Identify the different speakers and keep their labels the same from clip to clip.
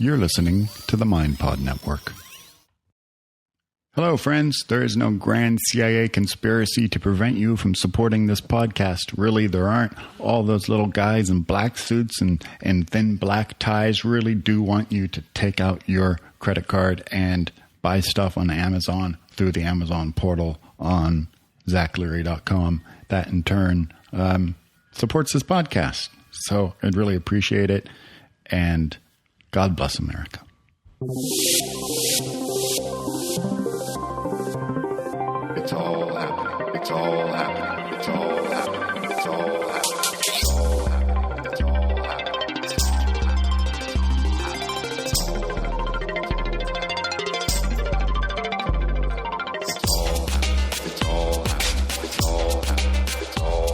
Speaker 1: You're listening to the MindPod Network. Hello, friends. There is no grand CIA conspiracy to prevent you from supporting this podcast. Really, there aren't. All those little guys in black suits and thin black ties really do want you to take out your credit card and buy stuff on Amazon through the Amazon portal on zachleary.com. That, in turn, supports this podcast. So I'd really appreciate it. And God bless America. It's all happening. It's all happening. It's all happening. It's all happening. It's all happening. It's all happening. It's all happening. It's all happening. It's all happening. It's all happening. It's all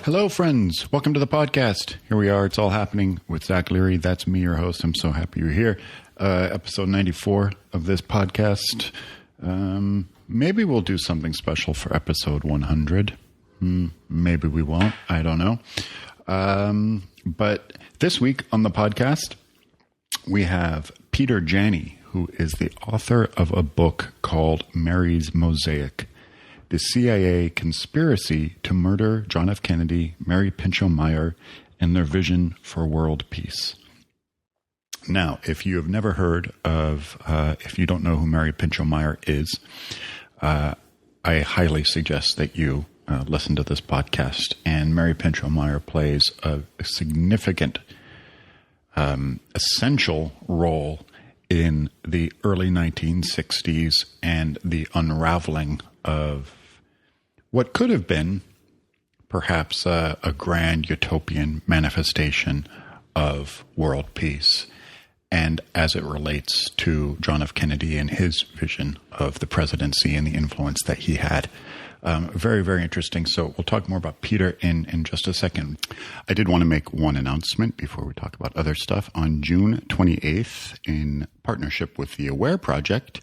Speaker 1: Hello, friends. Welcome to the podcast. Here we are. It's all happening with Zach Leary. That's me, your host. I'm so happy you're here. Episode 94 of this podcast. Maybe we'll do something special for episode 100. Maybe we won't. I don't know. But this week on the podcast, we have Peter Janney, who is the author of a book called Mary's Mosaic: The CIA Conspiracy to Murder John F. Kennedy, Mary Pinchot Meyer, and Their Vision for World Peace. Now, if you have never heard of, if you don't know who Mary Pinchot Meyer is, I highly suggest that you listen to this podcast. And Mary Pinchot Meyer plays a significant, essential role in the early 1960s and the unraveling of what could have been perhaps a grand utopian manifestation of world peace, and as it relates to John F. Kennedy and his vision of the presidency and the influence that he had. Very, very interesting. So we'll talk more about Peter in just a second. I did want to make one announcement before we talk about other stuff. On June 28th, in partnership with the Aware Project,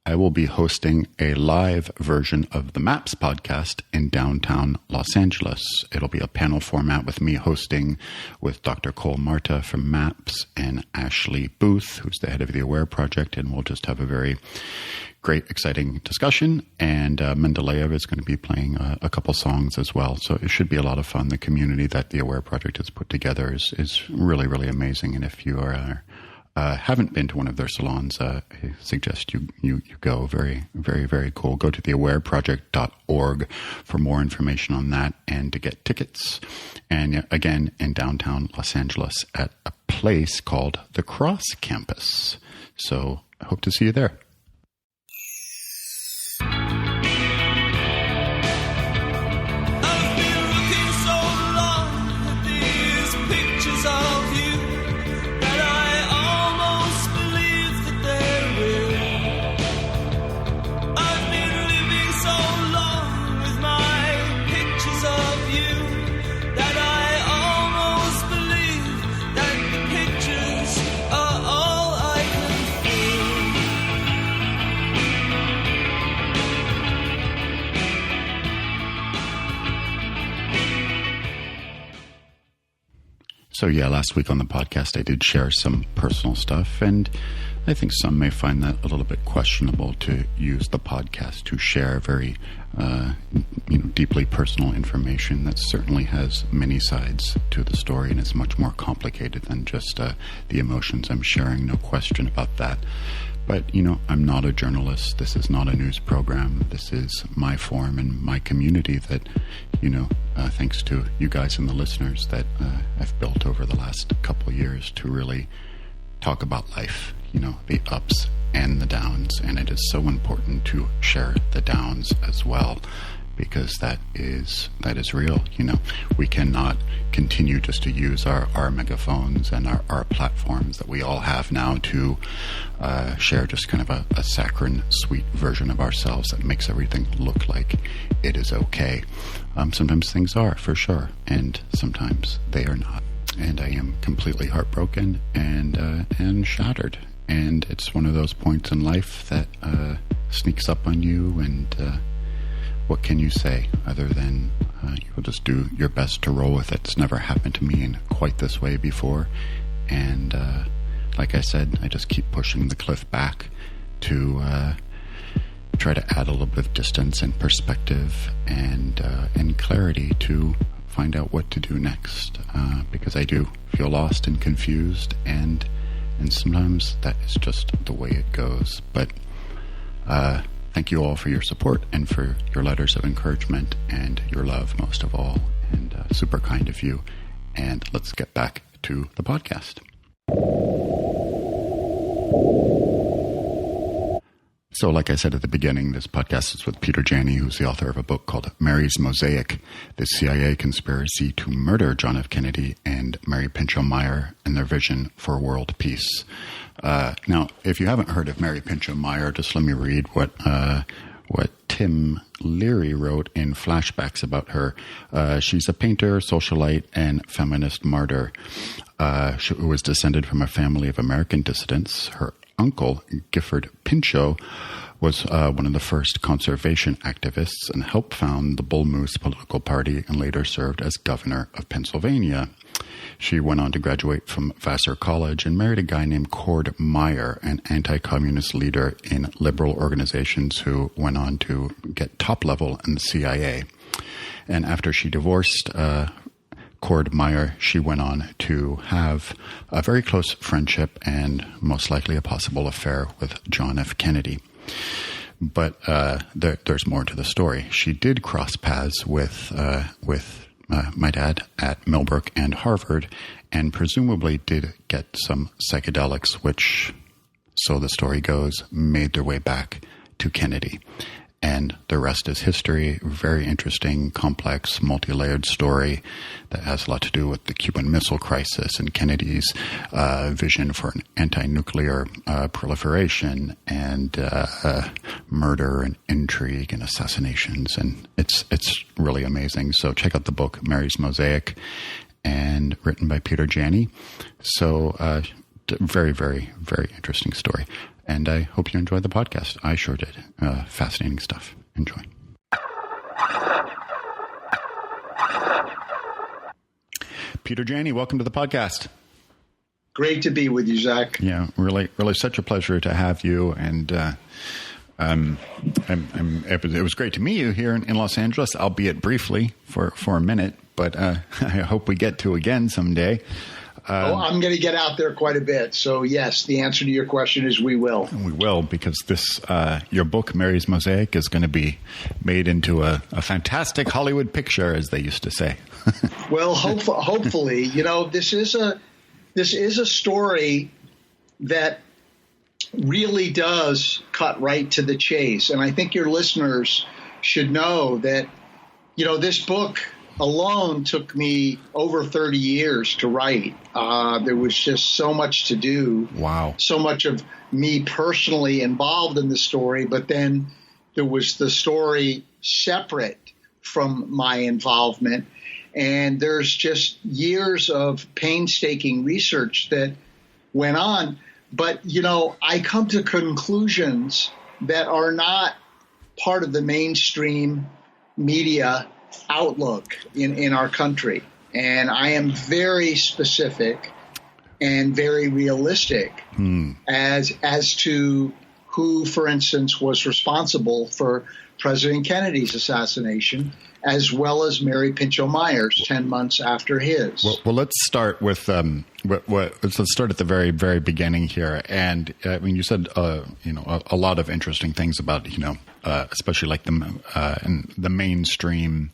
Speaker 1: I will be hosting a live version of the MAPS podcast in downtown Los Angeles. It'll be a panel format with me hosting with Dr. Cole Marta from MAPS and Ashley Booth, who's the head of the Aware Project, and we'll just have a very great, exciting discussion. And Mendeleev is going to be playing a couple songs as well. So it should be a lot of fun. The community that the Aware Project has put together is really, really amazing. And if you are haven't been to one of their salons, I suggest you go. Very, very, very cool. Go to theawareproject.org for more information on that and to get tickets. And again, in downtown Los Angeles at a place called the Cross Campus. So I hope to see you there. So yeah, last week on the podcast, I did share some personal stuff, and I think some may find that a little bit questionable to use the podcast to share very, deeply personal information that certainly has many sides to the story and is much more complicated than just the emotions I'm sharing. No question about that. But, I'm not a journalist. This is not a news program. This is my forum and my community that, thanks to you guys and the listeners that I've built over the last couple of years to really talk about life, the ups and the downs. And it is so important to share the downs as well. because that is real. We cannot continue just to use our megaphones and our platforms that we all have now to share just kind of a saccharine, sweet version of ourselves that makes everything look like it is okay. Sometimes things are, for sure, and sometimes they are not. And I am completely heartbroken and shattered. And it's one of those points in life that sneaks up on you, and what can you say other than you'll just do your best to roll with it. It's never happened to me in quite this way before. And like I said, I just keep pushing the cliff back to try to add a little bit of distance and perspective and clarity to find out what to do next, because I do feel lost and confused, and sometimes that is just the way it goes. But thank you all for your support and for your letters of encouragement and your love, most of all, and super kind of you. And let's get back to the podcast. So like I said at the beginning, this podcast is with Peter Janney, who's the author of a book called Mary's Mosaic, the CIA Conspiracy to Murder John F. Kennedy and Mary Pinchot Meyer and Their Vision for World Peace. Now, if you haven't heard of Mary Pinchot Meyer, just let me read what Tim Leary wrote in Flashbacks about her. She's a painter, socialite, and feminist martyr who was descended from a family of American dissidents. Her uncle, Gifford Pinchot, was one of the first conservation activists and helped found the Bull Moose political party and later served as governor of Pennsylvania. She went on to graduate from Vassar College and married a guy named Cord Meyer, an anti-communist leader in liberal organizations who went on to get top level in the CIA. And after she divorced Cord Meyer, she went on to have a very close friendship and most likely a possible affair with John F. Kennedy. But there's more to the story. She did cross paths with my dad at Millbrook and Harvard, and presumably did get some psychedelics, which, so the story goes, made their way back to Kennedy. And the rest is history. Very interesting, complex, multi-layered story that has a lot to do with the Cuban Missile Crisis and Kennedy's vision for an anti-nuclear proliferation and murder and intrigue and assassinations. And it's really amazing. So check out the book, Mary's Mosaic, and written by Peter Janney. So very, very, very interesting story. And I hope you enjoyed the podcast. I sure did. Fascinating stuff. Enjoy. Peter Janney, welcome to the podcast.
Speaker 2: Great to be with you, Zach.
Speaker 1: Yeah, really such a pleasure to have you. And it was great to meet you here in Los Angeles, albeit briefly for a minute. But I hope we get to again someday.
Speaker 2: I'm going to get out there quite a bit. So, yes, the answer to your question is we will.
Speaker 1: We will, because this your book, Mary's Mosaic, is going to be made into a fantastic Hollywood picture, as they used to say.
Speaker 2: Well, hopefully, this is a story that really does cut right to the chase. And I think your listeners should know that, this book alone took me over 30 years to write. There was just so much to do.
Speaker 1: Wow.
Speaker 2: So much of me personally involved in the story, but then there was the story separate from my involvement. And there's just years of painstaking research that went on. But, I come to conclusions that are not part of the mainstream media outlook in our country. And I am very specific and very realistic as to who, for instance, was responsible for President Kennedy's assassination, as well as Mary Pinchot Meyer's 10 months after his.
Speaker 1: Well, let's start with let's start at the very, very beginning here. And I mean, you said a lot of interesting things about especially like the mainstream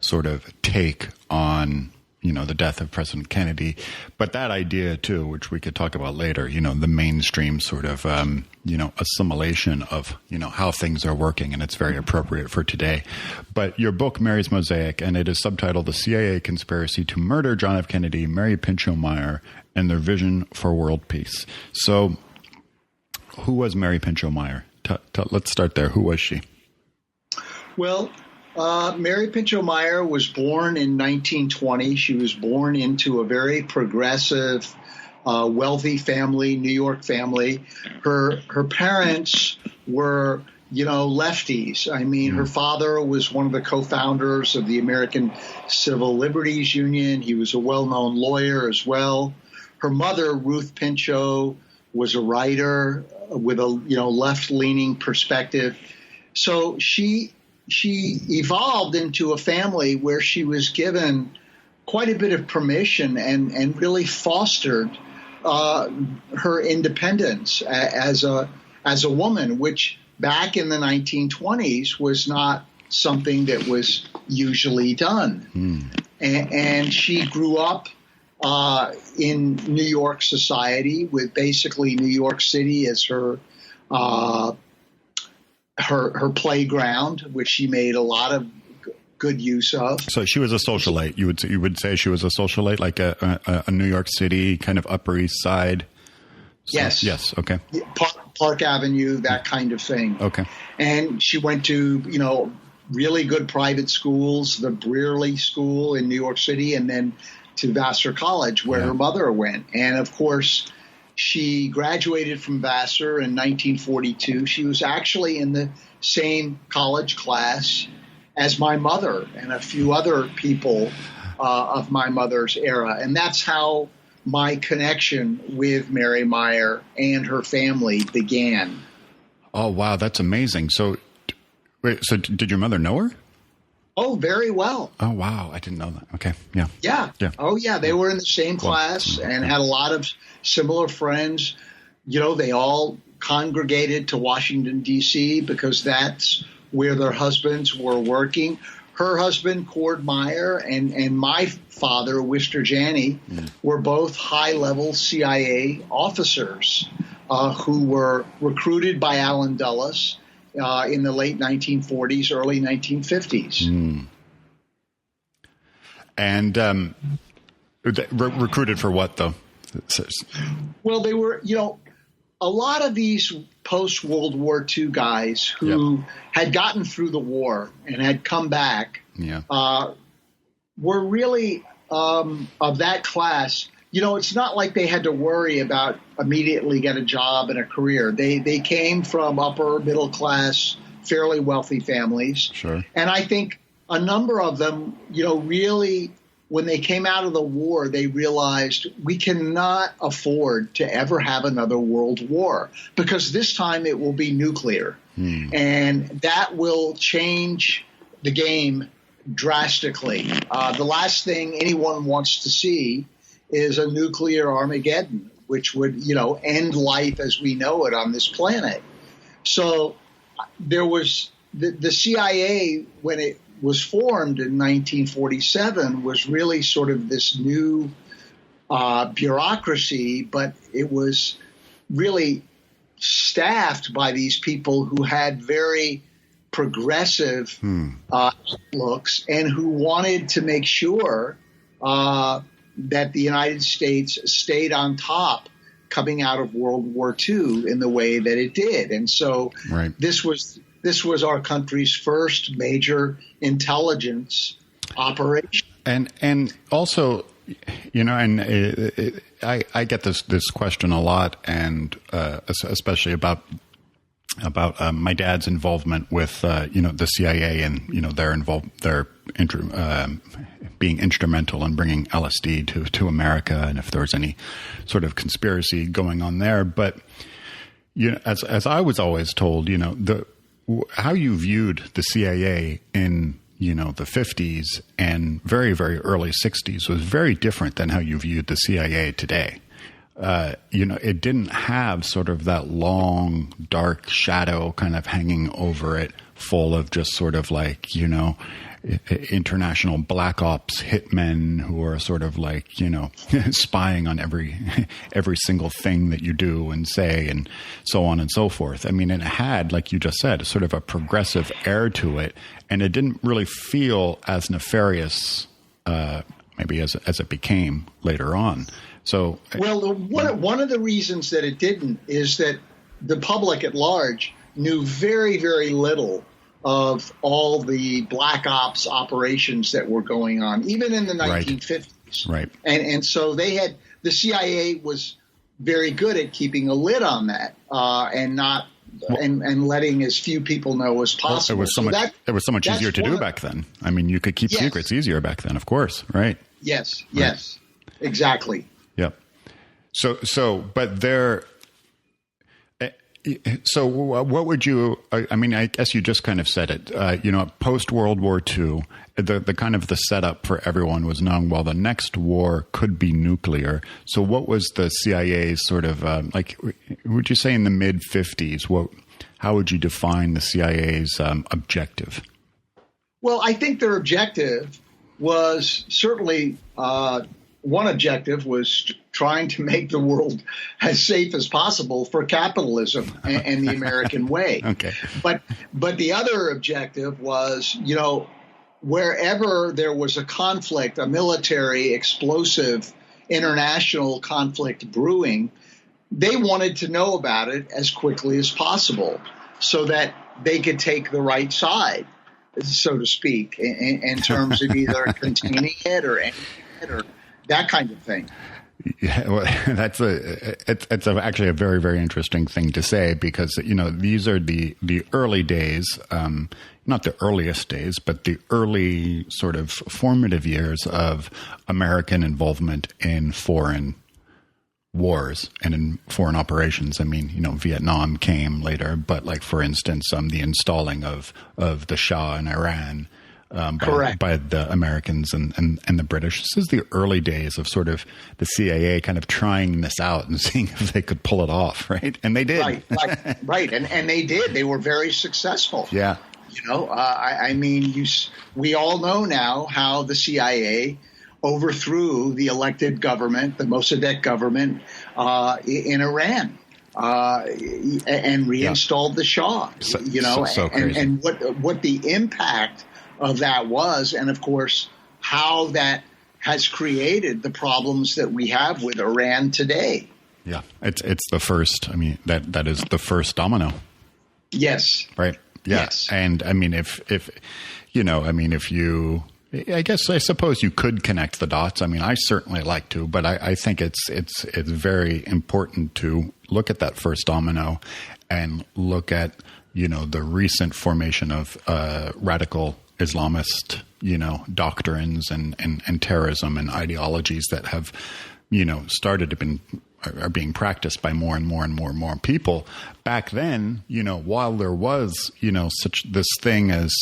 Speaker 1: sort of take on the death of President Kennedy. But that idea too, which we could talk about later, the mainstream sort of, assimilation of, how things are working, and it's very appropriate for today. But your book, Mary's Mosaic, and it is subtitled The CIA Conspiracy to Murder John F. Kennedy, Mary Pinchot Meyer, and Their Vision for World Peace. So who was Mary Pinchot Meyer? Let's start there. Who was she?
Speaker 2: Well, Mary Pinchot Meyer was born in 1920. She was born into a very progressive, wealthy family, New York family. Her parents were, lefties. I mean, her father was one of the co-founders of the American Civil Liberties Union. He was a well-known lawyer as well. Her mother, Ruth Pinchot, was a writer with a left-leaning perspective. So she evolved into a family where she was given quite a bit of permission and really fostered her independence as a woman, which back in the 1920s was not something that was usually done. And she grew up in New York society with basically New York City as her playground, which she made a lot of good use of. So
Speaker 1: she was a socialite. You would say she was a socialite, like a New York City kind of Upper East Side.
Speaker 2: Yes.
Speaker 1: Yes. Okay.
Speaker 2: Park Avenue, that kind of thing.
Speaker 1: Okay.
Speaker 2: And she went to really good private schools, the Brearley School in New York City, and then to Vassar College, where her mother went. And of course, she graduated from Vassar in 1942. She was actually in the same college class as my mother and a few other people of my mother's era. And that's how my connection with Mary Meyer and her family began.
Speaker 1: Oh, wow. That's amazing. So did your mother know her?
Speaker 2: Oh, very well.
Speaker 1: Oh, wow. I didn't know that. Okay. Yeah.
Speaker 2: Yeah. Oh, yeah. They were in the same class and had a lot of similar friends. They all congregated to Washington, D.C. because that's where their husbands were working. Her husband, Cord Meyer, and my father, Peter Janney, were both high-level CIA officers who were recruited by Allen Dulles in the late 1940s, early 1950s. And
Speaker 1: recruited for what, though?
Speaker 2: Well, they were, a lot of these post-World War II guys who had gotten through the war and had come back were really of that class. It's not like they had to worry about immediately get a job and a career. They came from upper middle class, fairly wealthy families.
Speaker 1: Sure.
Speaker 2: And I think a number of them, really, when they came out of the war, they realized we cannot afford to ever have another world war because this time it will be nuclear. And that will change the game drastically. The last thing anyone wants to see is a nuclear Armageddon, which would, end life as we know it on this planet. So there was the CIA, when it was formed in 1947, was really sort of this new bureaucracy, but it was really staffed by these people who had very progressive looks and who wanted to make sure that the United States stayed on top coming out of World War II in the way that it did. And so this was our country's first major intelligence operation. And
Speaker 1: also, I get this question a lot, and especially about my dad's involvement with the CIA and their being instrumental in bringing LSD to America, and if there was any sort of conspiracy going on there. But as I was always told, how you viewed the CIA in the 50s and very, very early 60s was very different than how you viewed the CIA today. it didn't have sort of that long, dark shadow kind of hanging over it, full of just sort of like, international black ops hitmen who are sort of like, spying on every single thing that you do and say and so on and so forth. I mean, and it had, like you just said, sort of a progressive air to it, and it didn't really feel as nefarious, maybe as it became later on. So,
Speaker 2: well, one of the reasons that it didn't is that the public at large knew very, very little of all the black ops operations that were going on, even in the 1950s.
Speaker 1: Right.
Speaker 2: And so the CIA was very good at keeping a lid on that and letting as few people know as possible.
Speaker 1: Well, it was so much easier to do back then. I mean, you could keep secrets easier back then, of course. Right.
Speaker 2: Yes. Yes. Exactly.
Speaker 1: Yep. But there. So what would you, I mean, I guess you just kind of said it, post World War II, the kind of the setup for everyone was knowing, well, the next war could be nuclear. So what was the CIA's sort of, would you say in the mid 50s, how would you define the CIA's objective?
Speaker 2: Well, I think their objective was certainly, one objective was trying to make the world as safe as possible for capitalism and the American way.
Speaker 1: Okay.
Speaker 2: But the other objective was, wherever there was a conflict, a military, explosive, international conflict brewing, they wanted to know about it as quickly as possible so that they could take the right side, so to speak, in terms of either containing it or ending it or that kind of thing.
Speaker 1: Yeah, well, it's actually a very, very interesting thing to say because, these are the early days, not the earliest days, but the early sort of formative years of American involvement in foreign wars and in foreign operations. I mean, Vietnam came later, but like, for instance, the installing of the Shah in Iran, by the Americans and the British. This is the early days of sort of the CIA kind of trying this out and seeing if they could pull it off, right? And they did.
Speaker 2: Right. And they did. They were very successful.
Speaker 1: Yeah.
Speaker 2: We all know now how the CIA overthrew the elected government, the Mosaic government in Iran. And reinstalled the Shah,
Speaker 1: so crazy.
Speaker 2: And what the impact of that was, and of course, how that has created the problems that we have with Iran today.
Speaker 1: Yeah, it's the first. I mean, that is the first domino.
Speaker 2: Yes.
Speaker 1: Right. Yeah.
Speaker 2: Yes.
Speaker 1: And I mean, if you, I suppose you could connect the dots. I mean, I certainly like to, but I think it's very important to look at that first domino and look at, the recent formation of radical Islamist, doctrines and terrorism and ideologies that have, started to are being practiced by more and more and more and more people. Back then, while there was, such this thing as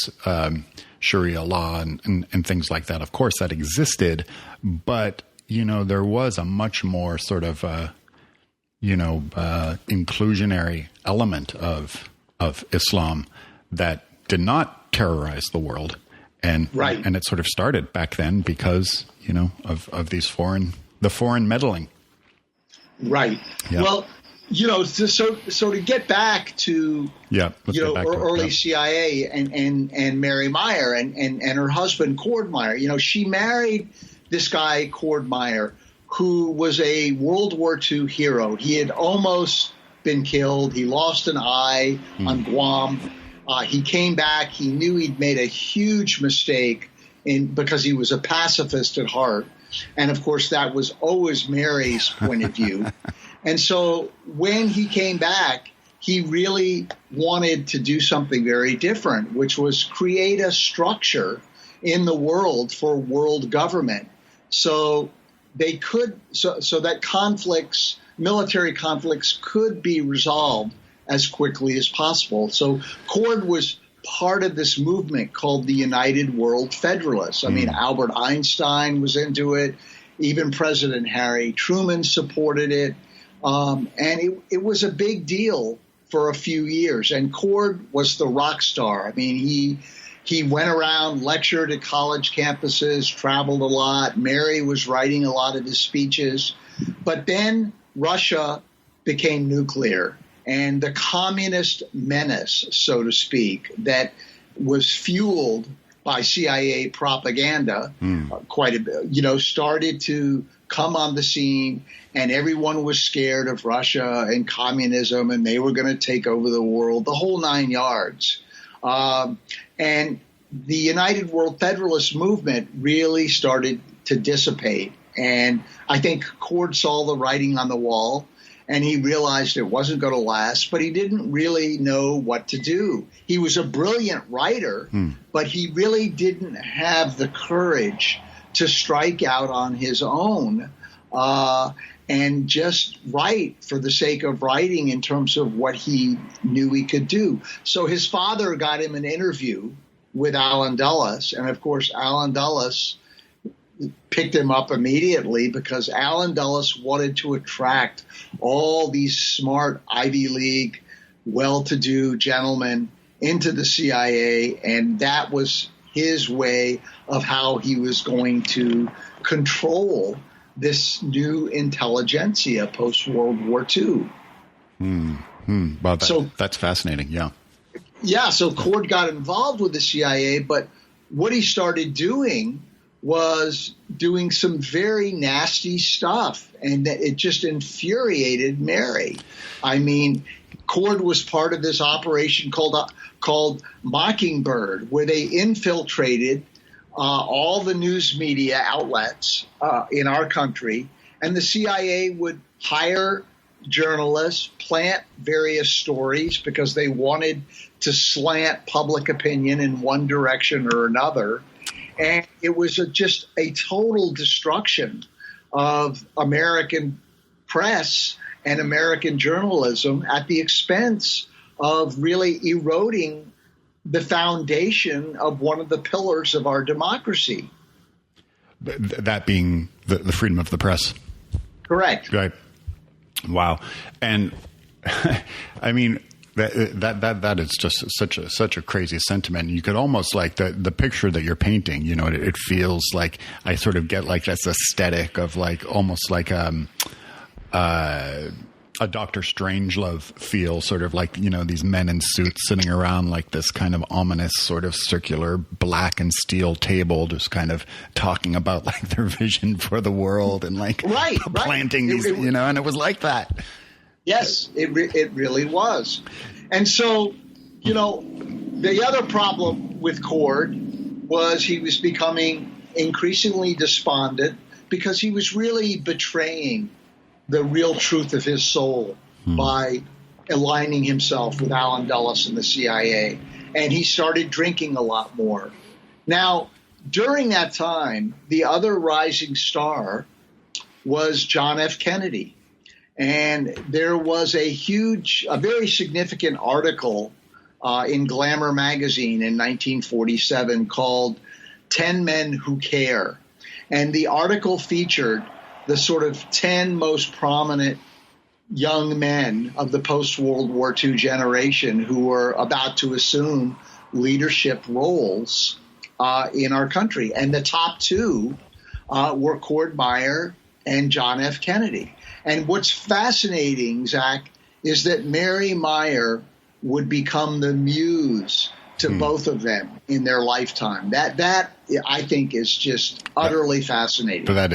Speaker 1: Sharia law and things like that, of course that existed, but, there was a much more sort of, inclusionary element of Islam that did not terrorize the world. And it sort of started back then because, of these foreign meddling.
Speaker 2: Right.
Speaker 1: Yeah.
Speaker 2: Well, so to get back to, early CIA and Mary Meyer and her husband, Cord Meyer, she married this guy, Cord Meyer, who was a World War II hero. He had almost been killed. He lost an eye on Guam. He came back. He knew he'd made a huge mistake because he was a pacifist at heart. And, of course, that was always Mary's point of view. And so when he came back, he really wanted to do something very different, which was create a structure in the world for world government. So they could so that military conflicts could be resolved as quickly as possible. So Cord was part of this movement called the United World Federalists. I mean, Albert Einstein was into it. Even President Harry Truman supported it. And it was a big deal for a few years. And Cord was the rock star. I mean, he went around, lectured at college campuses, traveled a lot. Mary was writing a lot of his speeches. But then Russia became nuclear. And the communist menace, so to speak, that was fueled by CIA propaganda quite a bit, started to come on the scene, and everyone was scared of Russia and communism, and they were going to take over the world, the whole 9 yards. And the United World Federalist movement really started to dissipate. And I think Cord saw the writing on the wall, and he realized it wasn't going to last, but he didn't really know what to do. He was a brilliant writer, but he really didn't have the courage to strike out on his own and just write for the sake of writing in terms of what he knew he could do. So his father got him an interview with Allen Dulles, and of course Allen Dulles picked him up immediately because Allen Dulles wanted to attract all these smart Ivy League, well-to-do gentlemen into the CIA, and that was his way of how he was going to control this new intelligentsia post-World War II.
Speaker 1: Wow, that's fascinating, yeah.
Speaker 2: Yeah, so Cord got involved with the CIA, but what he started doing was doing some very nasty stuff, and it just infuriated Mary. I mean, Cord was part of this operation called Mockingbird, where they infiltrated all the news media outlets in our country, and the CIA would hire journalists, plant various stories because they wanted to slant public opinion in one direction or another. And it was just a total destruction of American press and American journalism at the expense of really eroding the foundation of one of the pillars of our democracy.
Speaker 1: That being the freedom of the press.
Speaker 2: Correct.
Speaker 1: Right. Wow. And I mean, that is just such a crazy sentiment. You could almost like the picture that you're painting, it feels like I sort of get like this aesthetic of like almost like a Dr. Strangelove feel, sort of like, these men in suits sitting around like this kind of ominous sort of circular black and steel table, just kind of talking about like their vision for the world and like planting these, and it was like that.
Speaker 2: Yes, it really was. And so, the other problem with Cord was he was becoming increasingly despondent because he was really betraying the real truth of his soul by aligning himself with Allen Dulles and the CIA. And he started drinking a lot more. Now, during that time, the other rising star was John F. Kennedy. And there was a very significant article in Glamour magazine in 1947 called 10 Men Who Care. And the article featured the sort of 10 most prominent young men of the post-World War II generation who were about to assume leadership roles in our country. And the top two were Cord Meyer and John F. Kennedy. And what's fascinating, Zach, is that Mary Meyer would become the muse to both of them in their lifetime. That I think is just utterly fascinating.
Speaker 1: But that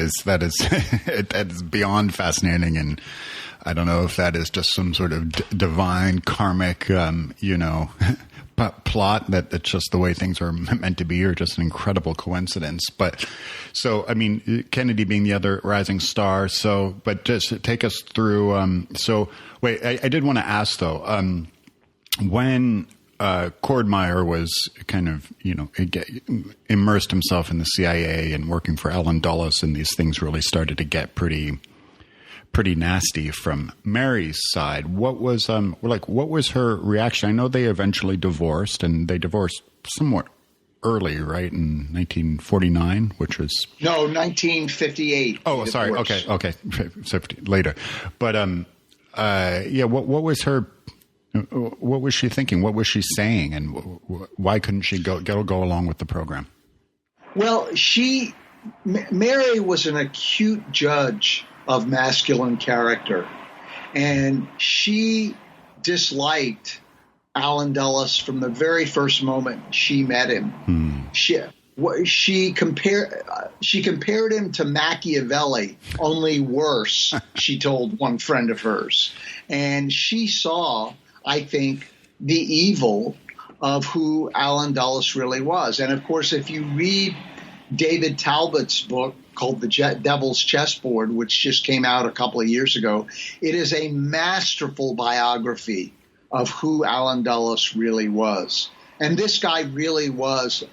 Speaker 1: is beyond fascinating, and I don't know if that is just some sort of divine karmic, plot that it's just the way things are meant to be, or just an incredible coincidence. But so, I mean, Kennedy being the other rising star. So, but just take us through. I did want to ask though, when Cord Meyer was kind of, immersed himself in the CIA and working for Allen Dulles, and these things really started to get pretty nasty from Mary's side. What was her reaction? I know they eventually divorced, and they divorced somewhat early, right? In 1949, which was
Speaker 2: 1958.
Speaker 1: Oh, sorry. Okay, 50, later. But what was her? What was she thinking? What was she saying? And why couldn't she go along with the program?
Speaker 2: Well, Mary was an acute judge of masculine character, and she disliked Alan Dulles from the very first moment she met him. She compared him to Machiavelli, only worse, she told one friend of hers. And she saw, I think, the evil of who Alan Dulles really was. And, of course, if you read David Talbot's book called The Devil's Chessboard, which just came out a couple of years ago, it is a masterful biography of who Alan Dulles really was. And this guy really was,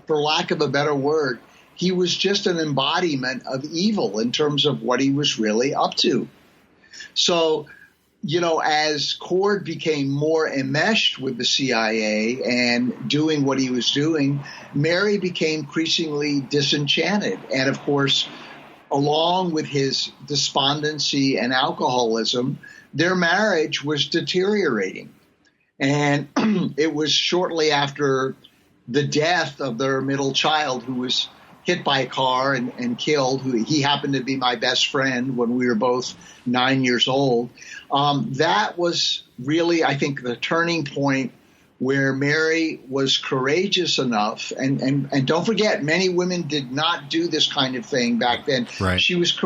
Speaker 2: for lack of a better word, he was just an embodiment of evil in terms of what he was really up to. So, as Cord became more enmeshed with the CIA and doing what he was doing, Mary became increasingly disenchanted. And, of course, along with his despondency and alcoholism, their marriage was deteriorating. And it was shortly after the death of their middle child, who was hit by a car and killed, he happened to be my best friend when we were both 9 years old. That was really, I think, the turning point where Mary was courageous enough. And don't forget, many women did not do this kind of thing back then.
Speaker 1: Right.
Speaker 2: She was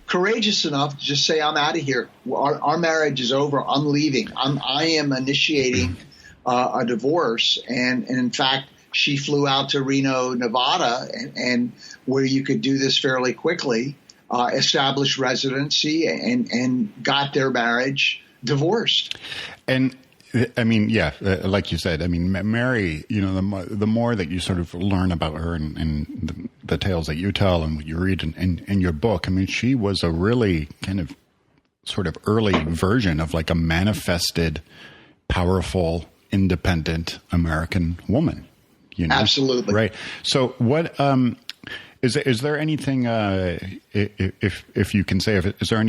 Speaker 2: courageous enough to just say, I'm out of here. Our marriage is over. I'm leaving. I am initiating a divorce. And in fact, she flew out to Reno, Nevada, and where you could do this fairly quickly, established residency, and got their marriage divorced.
Speaker 1: And I mean, like you said, I mean, Mary, the more that you sort of learn about her and the tales that you tell and what you read in your book, I mean, she was a really kind of sort of early version of like a manifested, powerful, independent American woman.
Speaker 2: Absolutely.
Speaker 1: Right. So what is there anything, if you can say, is there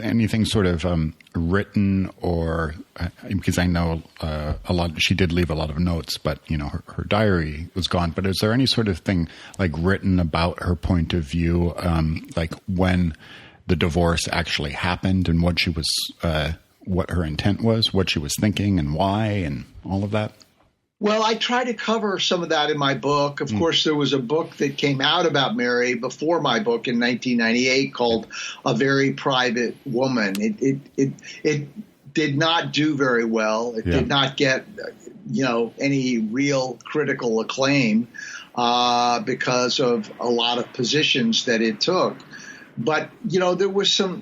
Speaker 1: anything sort of written or because I know a lot, she did leave a lot of notes, but her diary was gone. But is there any sort of thing like written about her point of view, like when the divorce actually happened and what she was, what her intent was, what she was thinking and why, and all of that?
Speaker 2: Well, I try to cover some of that in my book. Of course, there was a book that came out about Mary before my book in 1998 called A Very Private Woman. It did not do very well. It did not get, any real critical acclaim because of a lot of positions that it took. But, there was some,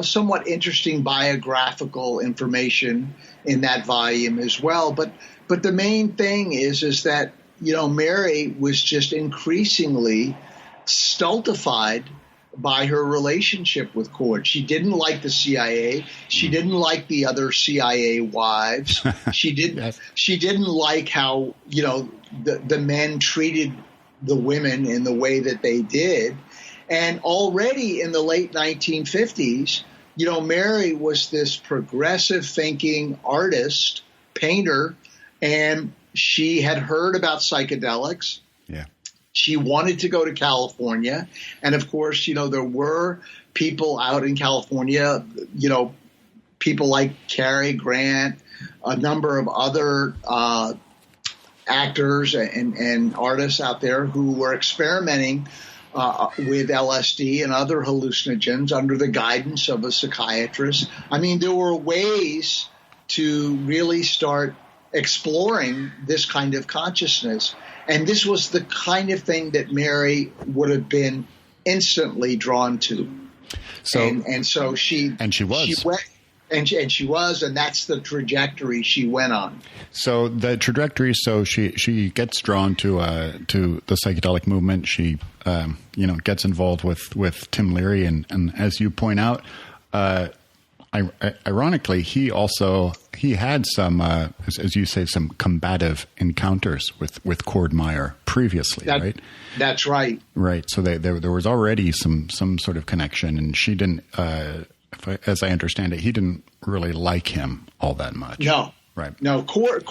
Speaker 2: somewhat interesting biographical information in that volume as well. But the main thing is that, Mary was just increasingly stultified by her relationship with Cord. She didn't like the CIA. She didn't like the other CIA wives. She didn't like how, the men treated the women in the way that they did. And already in the late 1950s, Mary was this progressive thinking artist, painter, and she had heard about psychedelics.
Speaker 1: Yeah.
Speaker 2: She wanted to go to California. And of course, there were people out in California, people like Cary Grant, a number of other actors and artists out there who were experimenting with LSD and other hallucinogens under the guidance of a psychiatrist. I mean, there were ways to really start exploring this kind of consciousness. And this was the kind of thing that Mary would have been instantly drawn to. So, and so she was. She was, and that's the trajectory she went on.
Speaker 1: So the trajectory. So she gets drawn to the psychedelic movement. She gets involved with Tim Leary, and as you point out, ironically, he had some, as you say, some combative encounters with Cord Meyer previously, right?
Speaker 2: That's right.
Speaker 1: Right. So there was already some sort of connection, and she didn't. as I understand it, he didn't really like him all that much.
Speaker 2: No.
Speaker 1: Right.
Speaker 2: No, Cord.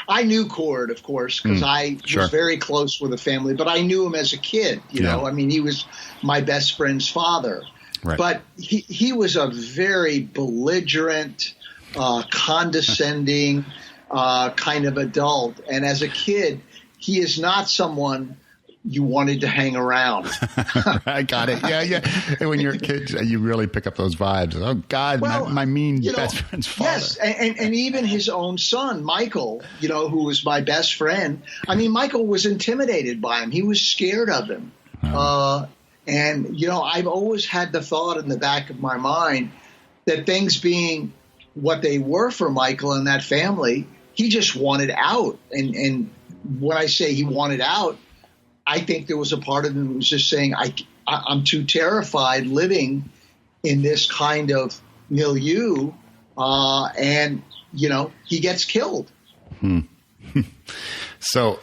Speaker 2: I knew Cord, of course, because I was very close with the family, but I knew him as a kid. You know, I mean, he was my best friend's father. Right. But he was a very belligerent, condescending kind of adult. And as a kid, he is not someone you wanted to hang around.
Speaker 1: I got it. Yeah. And when you're a kid, you really pick up those vibes. Oh, God, my mean best friend's father.
Speaker 2: Yes, and even his own son, Michael, who was my best friend. I mean, Michael was intimidated by him. He was scared of him. And, I've always had the thought in the back of my mind that things being what they were for Michael and that family, he just wanted out. And when I say he wanted out, I think there was a part of him who was just saying, I'm too terrified living in this kind of milieu. And, he gets killed.
Speaker 1: So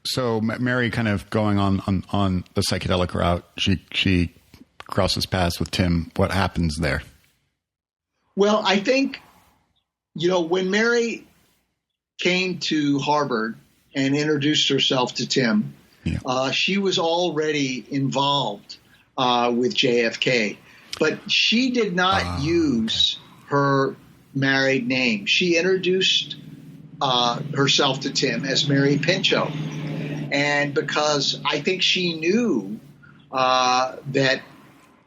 Speaker 1: so Mary kind of going on the psychedelic route, she crosses paths with Tim. What happens there?
Speaker 2: Well, I think, when Mary came to Harvard and introduced herself to Tim, she was already involved with JFK, but she did not use her married name. She introduced herself to Tim as Mary Pinchot. And because I think she knew that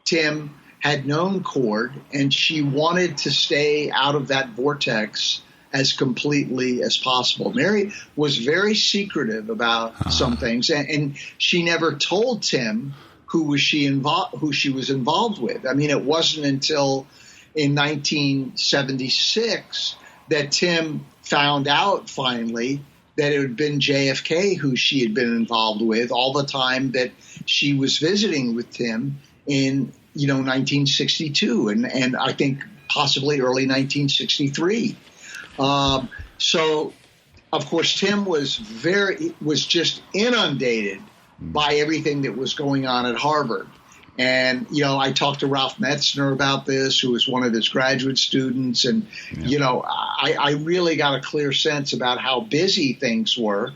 Speaker 2: Tim had known Cord, and she wanted to stay out of that vortex as completely as possible. Mary was very secretive about some things, and she never told Tim who she was involved with. I mean, it wasn't until in 1976 that Tim found out finally that it had been JFK who she had been involved with all the time that she was visiting with Tim in 1962 and I think possibly early 1963. So, of course, Tim was just inundated by everything that was going on at Harvard. And, I talked to Ralph Metzner about this, who was one of his graduate students. And, I really got a clear sense about how busy things were.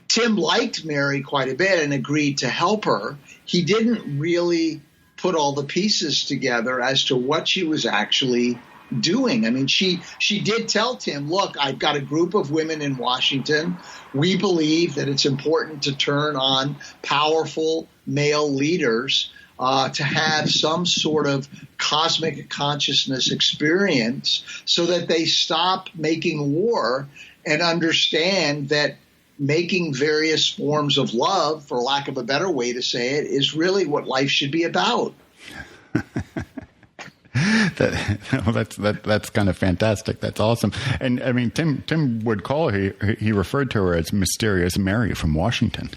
Speaker 2: Tim liked Mary quite a bit and agreed to help her. He didn't really put all the pieces together as to what she was actually doing. I mean, she did tell Tim, look, I've got a group of women in Washington. We believe that it's important to turn on powerful male leaders to have some sort of cosmic consciousness experience so that they stop making war and understand that making various forms of love, for lack of a better way to say it, is really what life should be about.
Speaker 1: That's kind of fantastic. That's awesome. And I mean, Tim would call her, he referred to her as Mysterious Mary from Washington.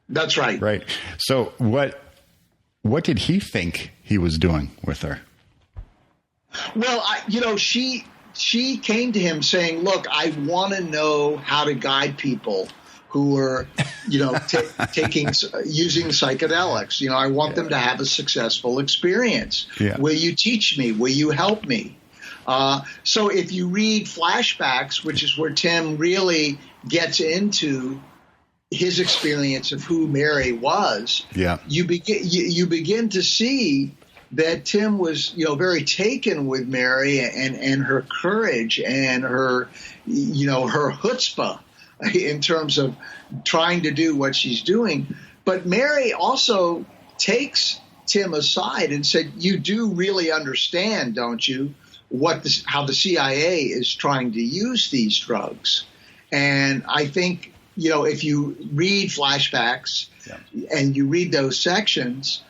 Speaker 2: That's right.
Speaker 1: Right. So what did he think he was doing with her?
Speaker 2: Well, she came to him saying, look, I want to know how to guide people who are, using psychedelics. I want them to have a successful experience. Yeah. Will you teach me? Will you help me? So if you read Flashbacks, which is where Tim really gets into his experience of who Mary was, you begin to see that Tim was, very taken with Mary and her courage and her, her chutzpah in terms of trying to do what she's doing. But Mary also takes Tim aside and said, you do really understand, don't you, how the CIA is trying to use these drugs. And I think, if you read Flashbacks and you read those sections,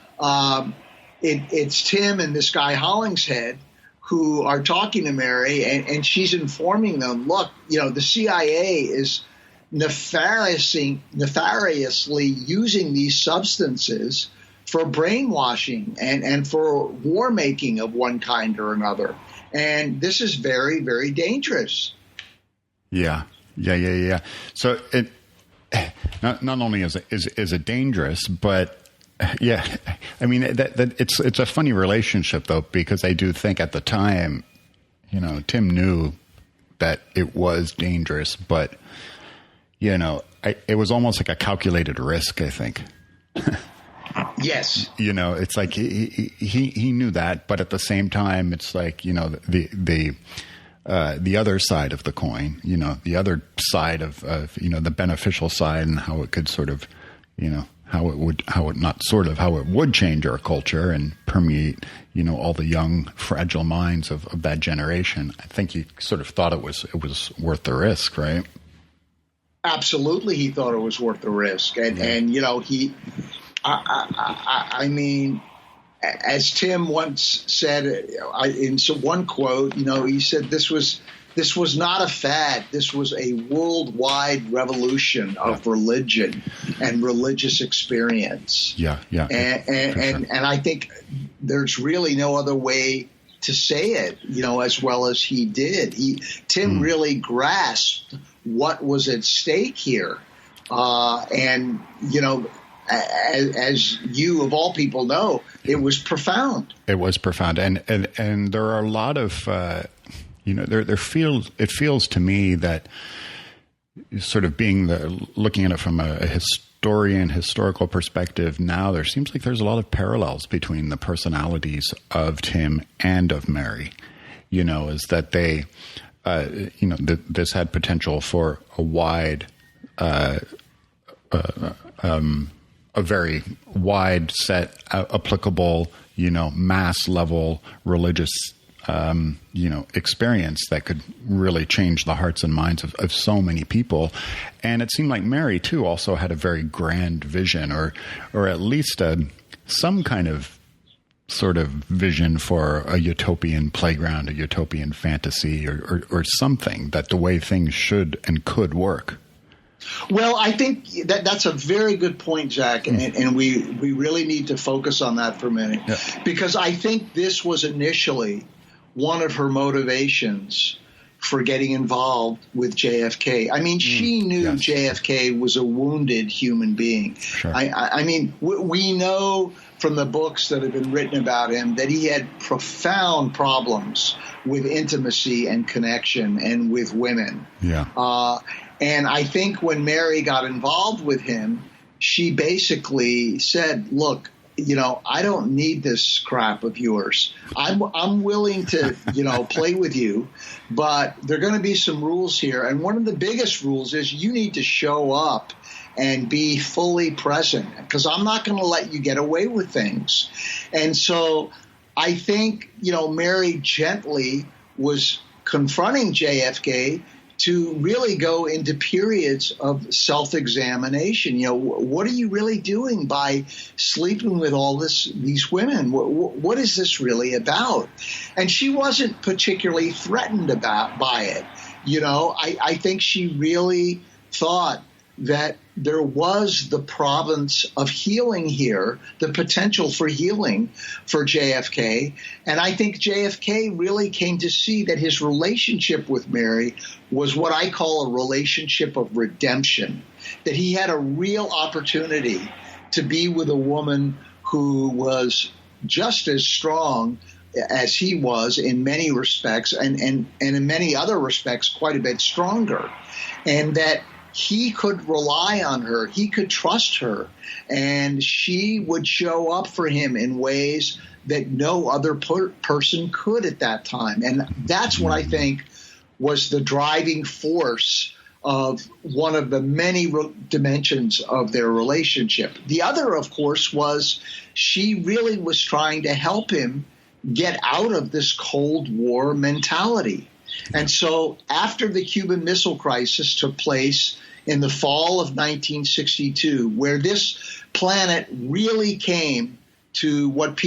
Speaker 2: it's Tim and this guy Hollingshead who are talking to Mary, and she's informing them, look, the CIA is nefariously using these substances for brainwashing and for war making of one kind or another. And this is very, very dangerous. Yeah.
Speaker 1: So it not only is it dangerous, but Yeah. I mean, that it's a funny relationship, though, because I do think at the time, Tim knew that it was dangerous, but, it was almost like a calculated risk, I think.
Speaker 2: Yes.
Speaker 1: It's like he knew that, but at the same time, it's like, the other side of the coin, the other side of the beneficial side, and how it could sort of, how it would change our culture and permeate, all the young, fragile minds of that generation. I think he sort of thought it was worth the risk, right?
Speaker 2: Absolutely, he thought it was worth the risk, and I mean, as Tim once said in one quote, he said this was not a fad. This was a worldwide revolution of religion and religious experience.
Speaker 1: Yeah.
Speaker 2: And I think there's really no other way to say it, as well as he did. Tim really grasped what was at stake here, and as you of all people know, it was profound. It was profound,
Speaker 1: and there are a lot of it feels to me that sort of looking at it from a historical perspective now, there seems like there's a lot of parallels between the personalities of Tim and of Mary. Is that they, this had potential for a wide, a very wide set, applicable, mass level religious, experience that could really change the hearts and minds of so many people. And it seemed like Mary too also had a very grand vision, or at least some kind of sort of vision for a utopian playground, a utopian fantasy, or something, that the way things should and could work.
Speaker 2: Well, I think that's a very good point, Jack, and we really need to focus on that for a minute, because I think this was initially one of her motivations for getting involved with JFK. I mean, she knew JFK was a wounded human being.
Speaker 1: Sure.
Speaker 2: I mean, we know from the books that have been written about him that he had profound problems with intimacy and connection and with women.
Speaker 1: Yeah.
Speaker 2: And I think when Mary got involved with him, she basically said, look, I don't need this crap of yours. I'm willing to, play with you, but there are going to be some rules here. And one of the biggest rules is you need to show up and be fully present, because I'm not going to let you get away with things. And so I think, Mary gently was confronting JFK to really go into periods of self-examination. What are you really doing by sleeping with all these women? What is this really about? And she wasn't particularly threatened by it. I think she really thought that there was the province of healing here, the potential for healing for JFK. And I think JFK really came to see that his relationship with Mary was what I call a relationship of redemption, that he had a real opportunity to be with a woman who was just as strong as he was in many respects, and in many other respects quite a bit stronger, and that he could rely on her, he could trust her, and she would show up for him in ways that no other person could at that time. And that's what I think was the driving force of one of the many dimensions of their relationship. The other, of course, was she really was trying to help him get out of this Cold War mentality. And so after the Cuban Missile Crisis took place in the fall of 1962, where this planet really came to what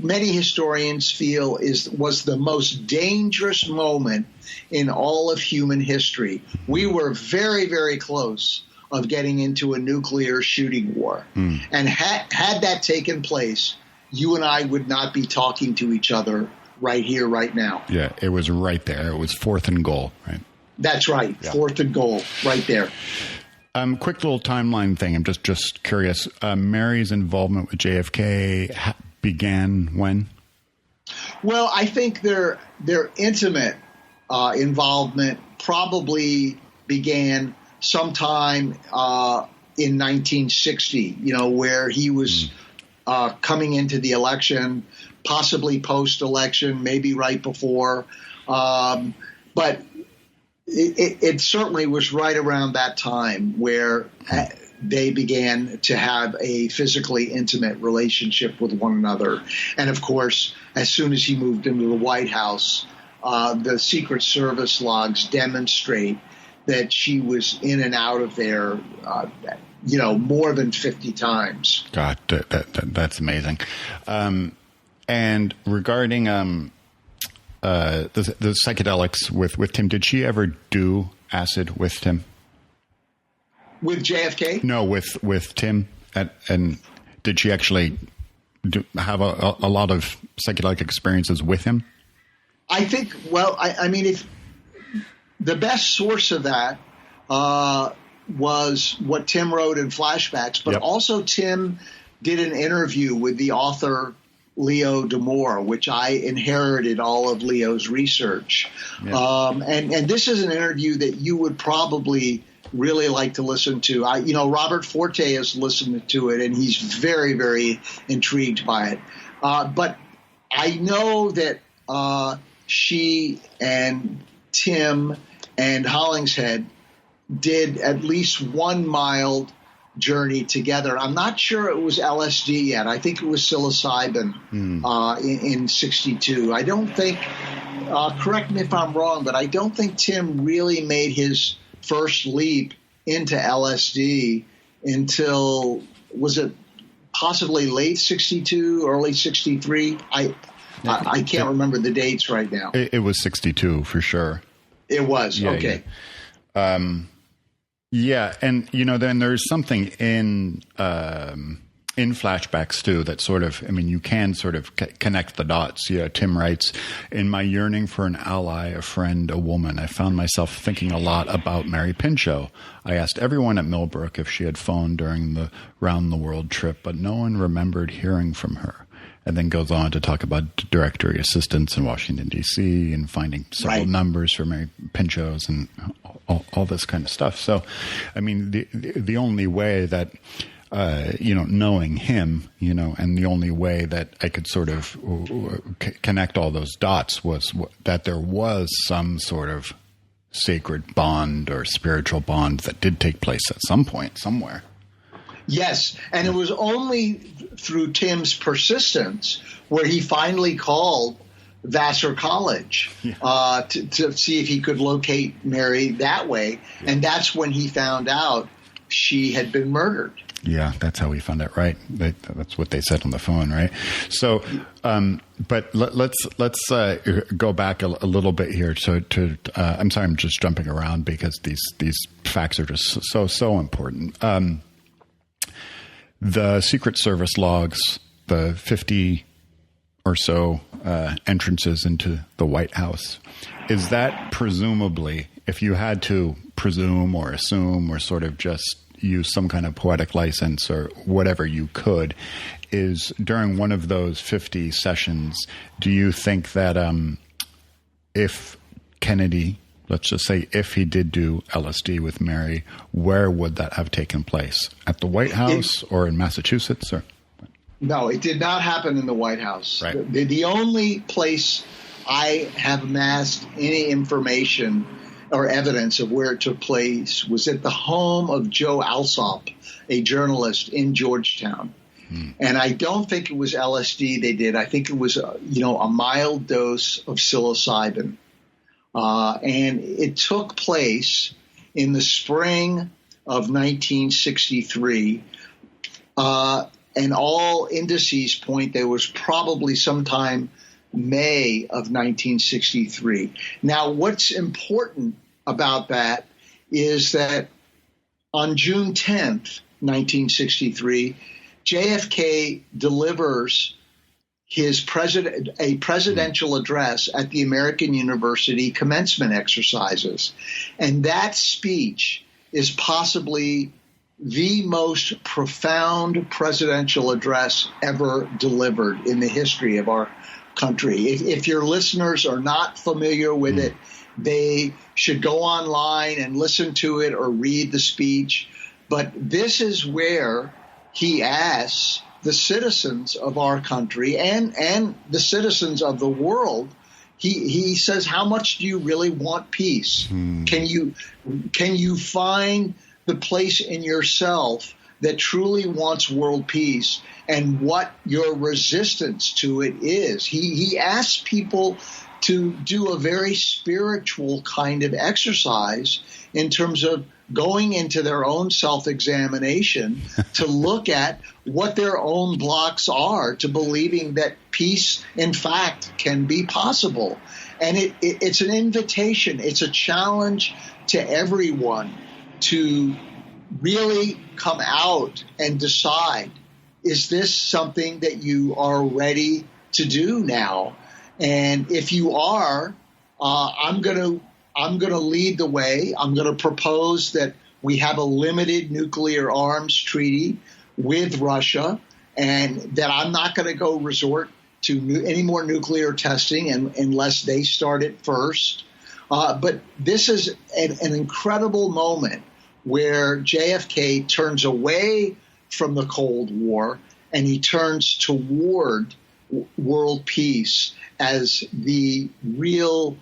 Speaker 2: many historians feel was the most dangerous moment in all of human history. We were very, very close of getting into a nuclear shooting war. And had that taken place, you and I would not be talking to each other right here, right now.
Speaker 1: Yeah, it was right there. It was 4th and goal, right?
Speaker 2: That's right. Yeah. 4th and goal, right there.
Speaker 1: Quick little timeline thing. I'm just curious. Mary's involvement with JFK began when?
Speaker 2: Well, I think their intimate involvement probably began sometime in 1960. Where he was coming into the election, possibly post-election, maybe right before, but. It certainly was right around that time where they began to have a physically intimate relationship with one another. And, of course, as soon as he moved into the White House, the Secret Service logs demonstrate that she was in and out of there, more than 50 times.
Speaker 1: God, that's amazing. And regarding the psychedelics with Tim, did she ever do acid with Tim?
Speaker 2: With JFK?
Speaker 1: No, with Tim. And did she actually have a lot of psychedelic experiences with him?
Speaker 2: I think, if the best source of that was what Tim wrote in flashbacks, but also Tim did an interview with the author Leo D'Amour, which I inherited all of Leo's research. Yeah. And this is an interview that you would probably really like to listen to. Robert Forte has listened to it, and he's very, very intrigued by it. But I know that she and Tim and Hollingshead did at least one mild journey together. I'm not sure it was LSD yet. I think it was psilocybin in 62. I don't think, correct me if I'm wrong, but I don't think Tim really made his first leap into LSD until, was it possibly late 62, early 63? I can't remember the dates right now.
Speaker 1: It was 62 for sure.
Speaker 2: It was.
Speaker 1: Yeah,
Speaker 2: okay.
Speaker 1: Yeah. And, then there's something in flashbacks too that sort of, you can sort of connect the dots. Tim writes, in my yearning for an ally, a friend, a woman, I found myself thinking a lot about Mary Pinchot. I asked everyone at Millbrook if she had phoned during the round-the-world trip, but no one remembered hearing from her. And then goes on to talk about directory assistants in Washington, D.C. and finding several numbers for Mary Pinchot's and all this kind of stuff. So, the only way that, knowing him, and the only way that I could sort of connect all those dots was that there was some sort of sacred bond or spiritual bond that did take place at some point somewhere.
Speaker 2: Yes, and it was only through Tim's persistence where he finally called Vassar College to see if he could locate Mary that way, and that's when he found out she had been murdered.
Speaker 1: Yeah, that's how he found out, right? That's what they said on the phone, right? So, but let's go back a little bit here. So, I'm sorry, I'm just jumping around because these facts are just so important. The Secret Service logs, the 50 or so entrances into the White House, is that presumably, if you had to presume or assume or sort of just use some kind of poetic license or whatever you could, is during one of those 50 sessions, do you think that if Kennedy, let's just say if he did do LSD with Mary, where would that have taken place? At the White House or in Massachusetts? Or
Speaker 2: no, it did not happen in the White House.
Speaker 1: Right.
Speaker 2: The only place I have amassed any information or evidence of where it took place was at the home of Joe Alsop, a journalist in Georgetown. And I don't think it was LSD they did. I think it was, a mild dose of psilocybin. And it took place in the spring of 1963. And all indices point there was probably sometime May of 1963. Now, what's important about that is that on June 10th, 1963, JFK delivers his presidential address at the American University commencement exercises. And that speech is possibly the most profound presidential address ever delivered in the history of our country. If your listeners are not familiar with it, they should go online and listen to it or read the speech. But this is where he asks the citizens of our country and the citizens of the world, he says, how much do you really want peace? Can you find the place in yourself that truly wants world peace and what your resistance to it is? He asks people to do a very spiritual kind of exercise in terms of going into their own self-examination to look at what their own blocks are to believing that peace, in fact, can be possible. And it's an invitation. It's a challenge to everyone to really come out and decide, is this something that you are ready to do now? And if you are, I'm going to lead the way. I'm going to propose that we have a limited nuclear arms treaty with Russia, and that I'm not going to go resort to any more nuclear testing unless they start it first. But this is an incredible moment where JFK turns away from the Cold War and he turns toward world peace as the real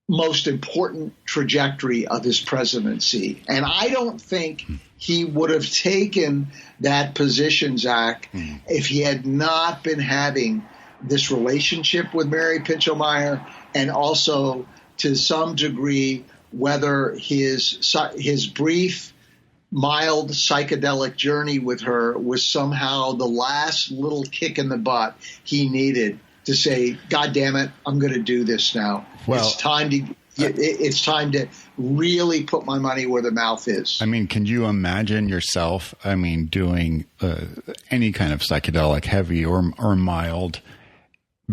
Speaker 2: most important trajectory of his presidency. And I don't think he would have taken that position, Zach, if he had not been having this relationship with Mary Pinchot Meyer, and also to some degree whether his brief, mild psychedelic journey with her was somehow the last little kick in the butt he needed to say, God damn it, I'm going to do this now. Well, it's time to really put my money where the mouth is.
Speaker 1: I mean, can you imagine yourself, doing any kind of psychedelic, heavy or mild,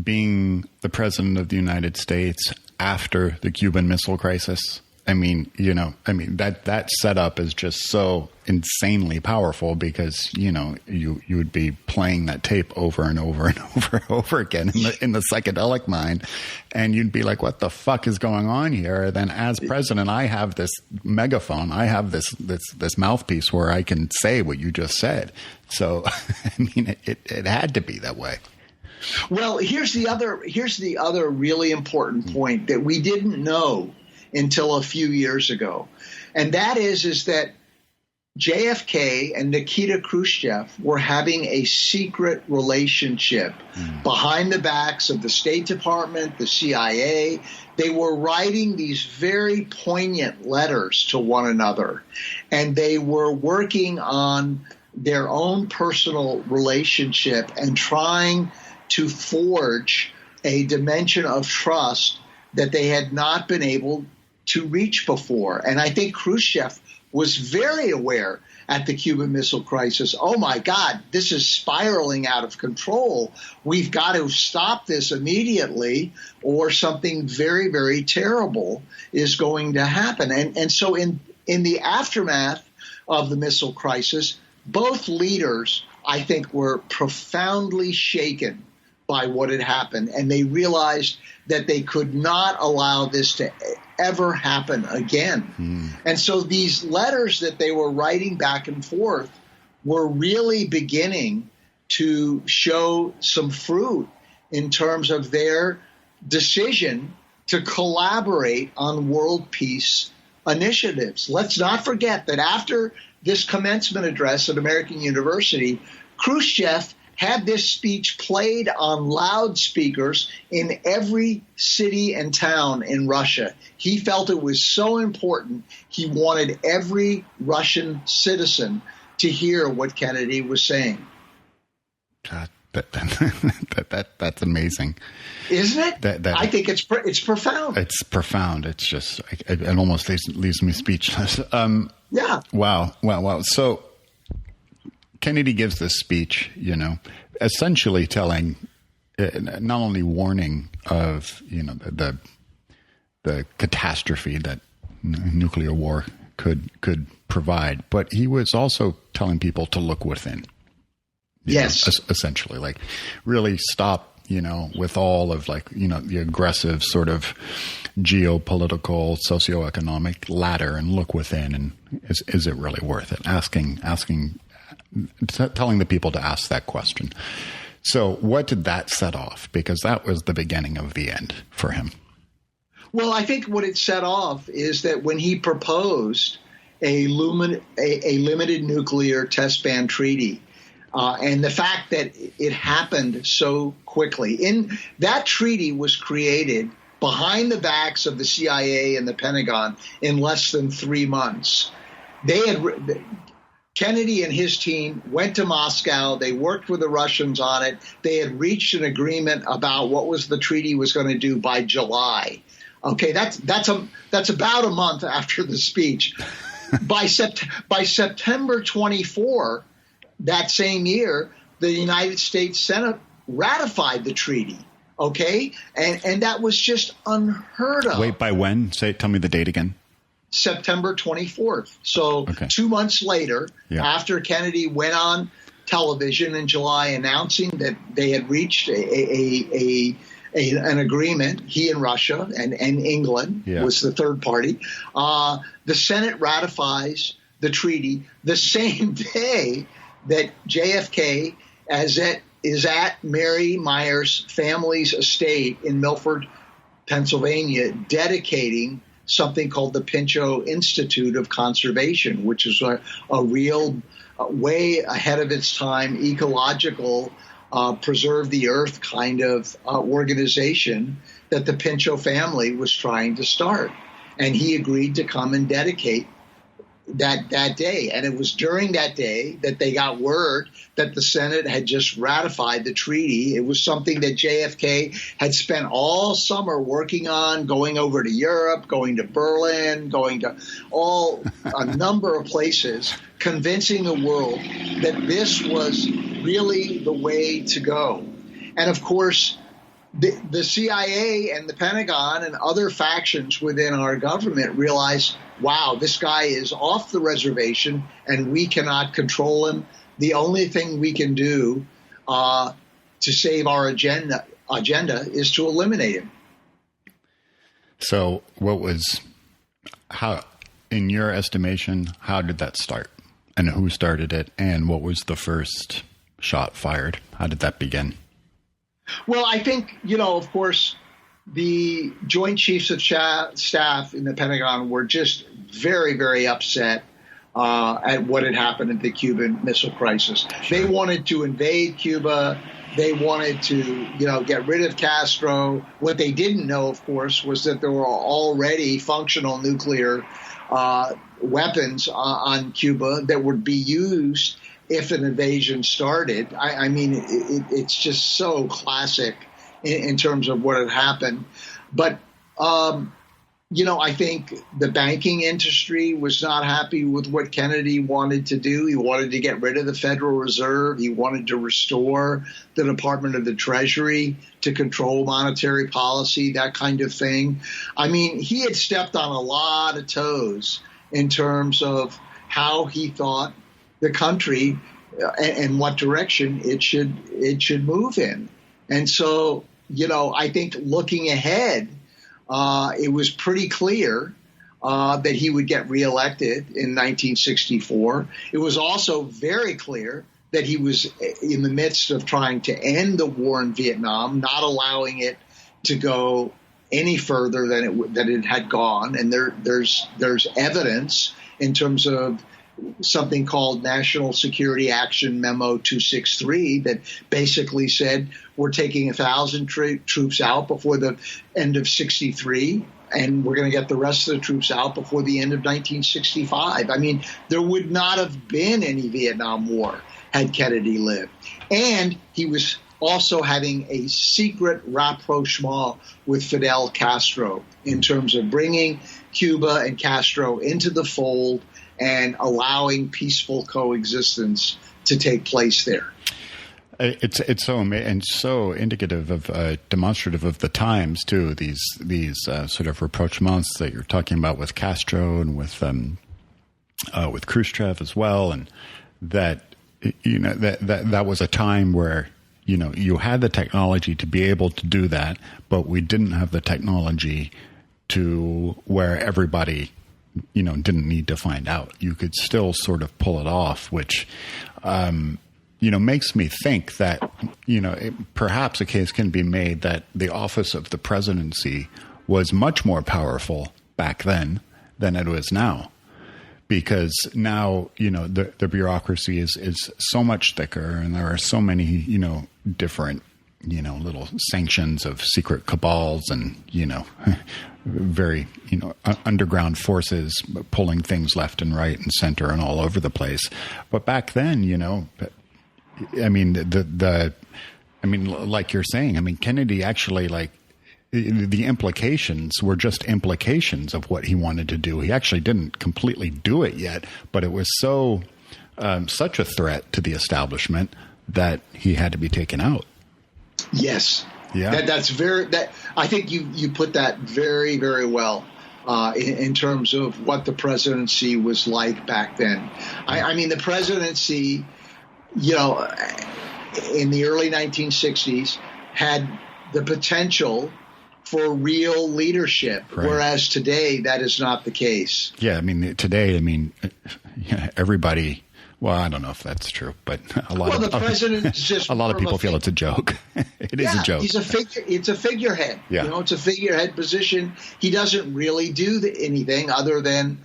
Speaker 1: being the president of the United States after the Cuban Missile Crisis? That setup is just so insanely powerful because, you would be playing that tape over and over and over and over again in the psychedelic mind. And you'd be like, what the fuck is going on here? Then as president, I have this megaphone. I have this mouthpiece where I can say what you just said. So, it had to be that way.
Speaker 2: Well, here's the other really important point that we didn't know until a few years ago. And that is that JFK and Nikita Khrushchev were having a secret relationship behind the backs of the State Department, the CIA. They were writing these very poignant letters to one another, and they were working on their own personal relationship and trying to forge a dimension of trust that they had not been able to reach before. And I think Khrushchev was very aware at the Cuban Missile Crisis, oh my God, this is spiraling out of control. We've got to stop this immediately or something very, very terrible is going to happen. And so in the aftermath of the missile crisis, both leaders, I think, were profoundly shaken by what had happened. And they realized that they could not allow this to ever happen again. And so these letters that they were writing back and forth were really beginning to show some fruit in terms of their decision to collaborate on world peace initiatives. Let's not forget that after this commencement address at American University, Khrushchev had this speech played on loudspeakers in every city and town in Russia. He felt it was so important, he wanted every Russian citizen to hear what Kennedy was saying.
Speaker 1: God, that's amazing.
Speaker 2: Isn't it? I think it's profound.
Speaker 1: It's profound. It's just, it almost leaves me speechless.
Speaker 2: Yeah.
Speaker 1: Wow. So Kennedy gives this speech, essentially telling, not only warning of, the catastrophe that nuclear war could provide. But he was also telling people to look within.
Speaker 2: Yes.
Speaker 1: Essentially, like really stop, with all of the aggressive sort of geopolitical, socioeconomic ladder and look within. And is it really worth it? Telling the people to ask that question. So what did that set off? Because that was the beginning of the end for him.
Speaker 2: Well, I think what it set off is that when he proposed a limited nuclear test ban treaty, and the fact that it happened so quickly, that treaty was created behind the backs of the CIA and the Pentagon in less than 3 months. Kennedy and his team went to Moscow. They worked with the Russians on it. They had reached an agreement about what the treaty was going to do by July. Okay, that's about a month after the speech. By September 24 that same year, the United States Senate ratified the treaty. Okay, and that was just unheard of.
Speaker 1: Wait, by when? Tell me the date again.
Speaker 2: September 24th. So 2 months later, after Kennedy went on television in July announcing that they had reached an agreement, he and Russia and England was the third party, the Senate ratifies the treaty the same day that JFK is at Mary Meyer's family's estate in Milford, Pennsylvania, dedicating something called the Pinchot Institute of Conservation, which is a real way ahead of its time, ecological, preserve the earth kind of organization that the Pinchot family was trying to start. And he agreed to come and dedicate that day. And it was during that day that they got word that the Senate had just ratified the treaty. It was something that JFK had spent all summer working on, going over to Europe, going to Berlin, going to a number of places, convincing the world that this was really the way to go. And of course, the CIA and the Pentagon and other factions within our government realized, wow, this guy is off the reservation and we cannot control him. The only thing we can do to save our agenda is to eliminate him.
Speaker 1: So how, in your estimation, how did that start? And who started it? And what was the first shot fired? How did that begin?
Speaker 2: Well, I think, of course, the Joint Chiefs of Staff in the Pentagon were just very, very upset at what had happened at the Cuban Missile Crisis. Sure. They wanted to invade Cuba. They wanted to, get rid of Castro. What they didn't know, of course, was that there were already functional nuclear weapons on Cuba that would be used if an invasion started. I mean, it's just so classic in terms of what had happened. But, I think the banking industry was not happy with what Kennedy wanted to do. He wanted to get rid of the Federal Reserve. He wanted to restore the Department of the Treasury to control monetary policy, that kind of thing. I mean, he had stepped on a lot of toes in terms of how he thought the country and what direction it should move in. And so, I think looking ahead, it was pretty clear that he would get reelected in 1964. It was also very clear that he was in the midst of trying to end the war in Vietnam, not allowing it to go any further than it had gone. And there's evidence in terms of something called National Security Action Memo 263 that basically said we're taking 1,000 troops out before the end of 63, and we're going to get the rest of the troops out before the end of 1965. I mean, there would not have been any Vietnam War had Kennedy lived. And he was also having a secret rapprochement with Fidel Castro in terms of bringing Cuba and Castro into the fold and allowing peaceful coexistence to take place there.
Speaker 1: It's so and so indicative of demonstrative of the times too. These sort of rapprochements that you're talking about with Castro and with Khrushchev as well, and that that was a time where you had the technology to be able to do that, but we didn't have the technology to where everybody didn't need to find out. You could still sort of pull it off, which makes me think that, perhaps a case can be made that the office of the presidency was much more powerful back then than it is now. Because now, the bureaucracy is so much thicker, and there are so many, different, little sanctions of secret cabals and, very, underground forces pulling things left and right and center and all over the place. But back then, like you're saying, Kennedy actually the implications were just implications of what he wanted to do. He actually didn't completely do it yet, but it was such a threat to the establishment that he had to be taken out.
Speaker 2: Yes.
Speaker 1: Yeah.
Speaker 2: I think you put that very, very well in terms of what the presidency was like back then. The presidency, in the early 1960s had the potential for real leadership, right. Whereas today that is not the case.
Speaker 1: Yeah, today, everybody. Well, I don't know if that's true, but a lot of people feel it's a joke. It is a joke.
Speaker 2: It's a figurehead.
Speaker 1: Yeah.
Speaker 2: It's a figurehead position. He doesn't really do anything other than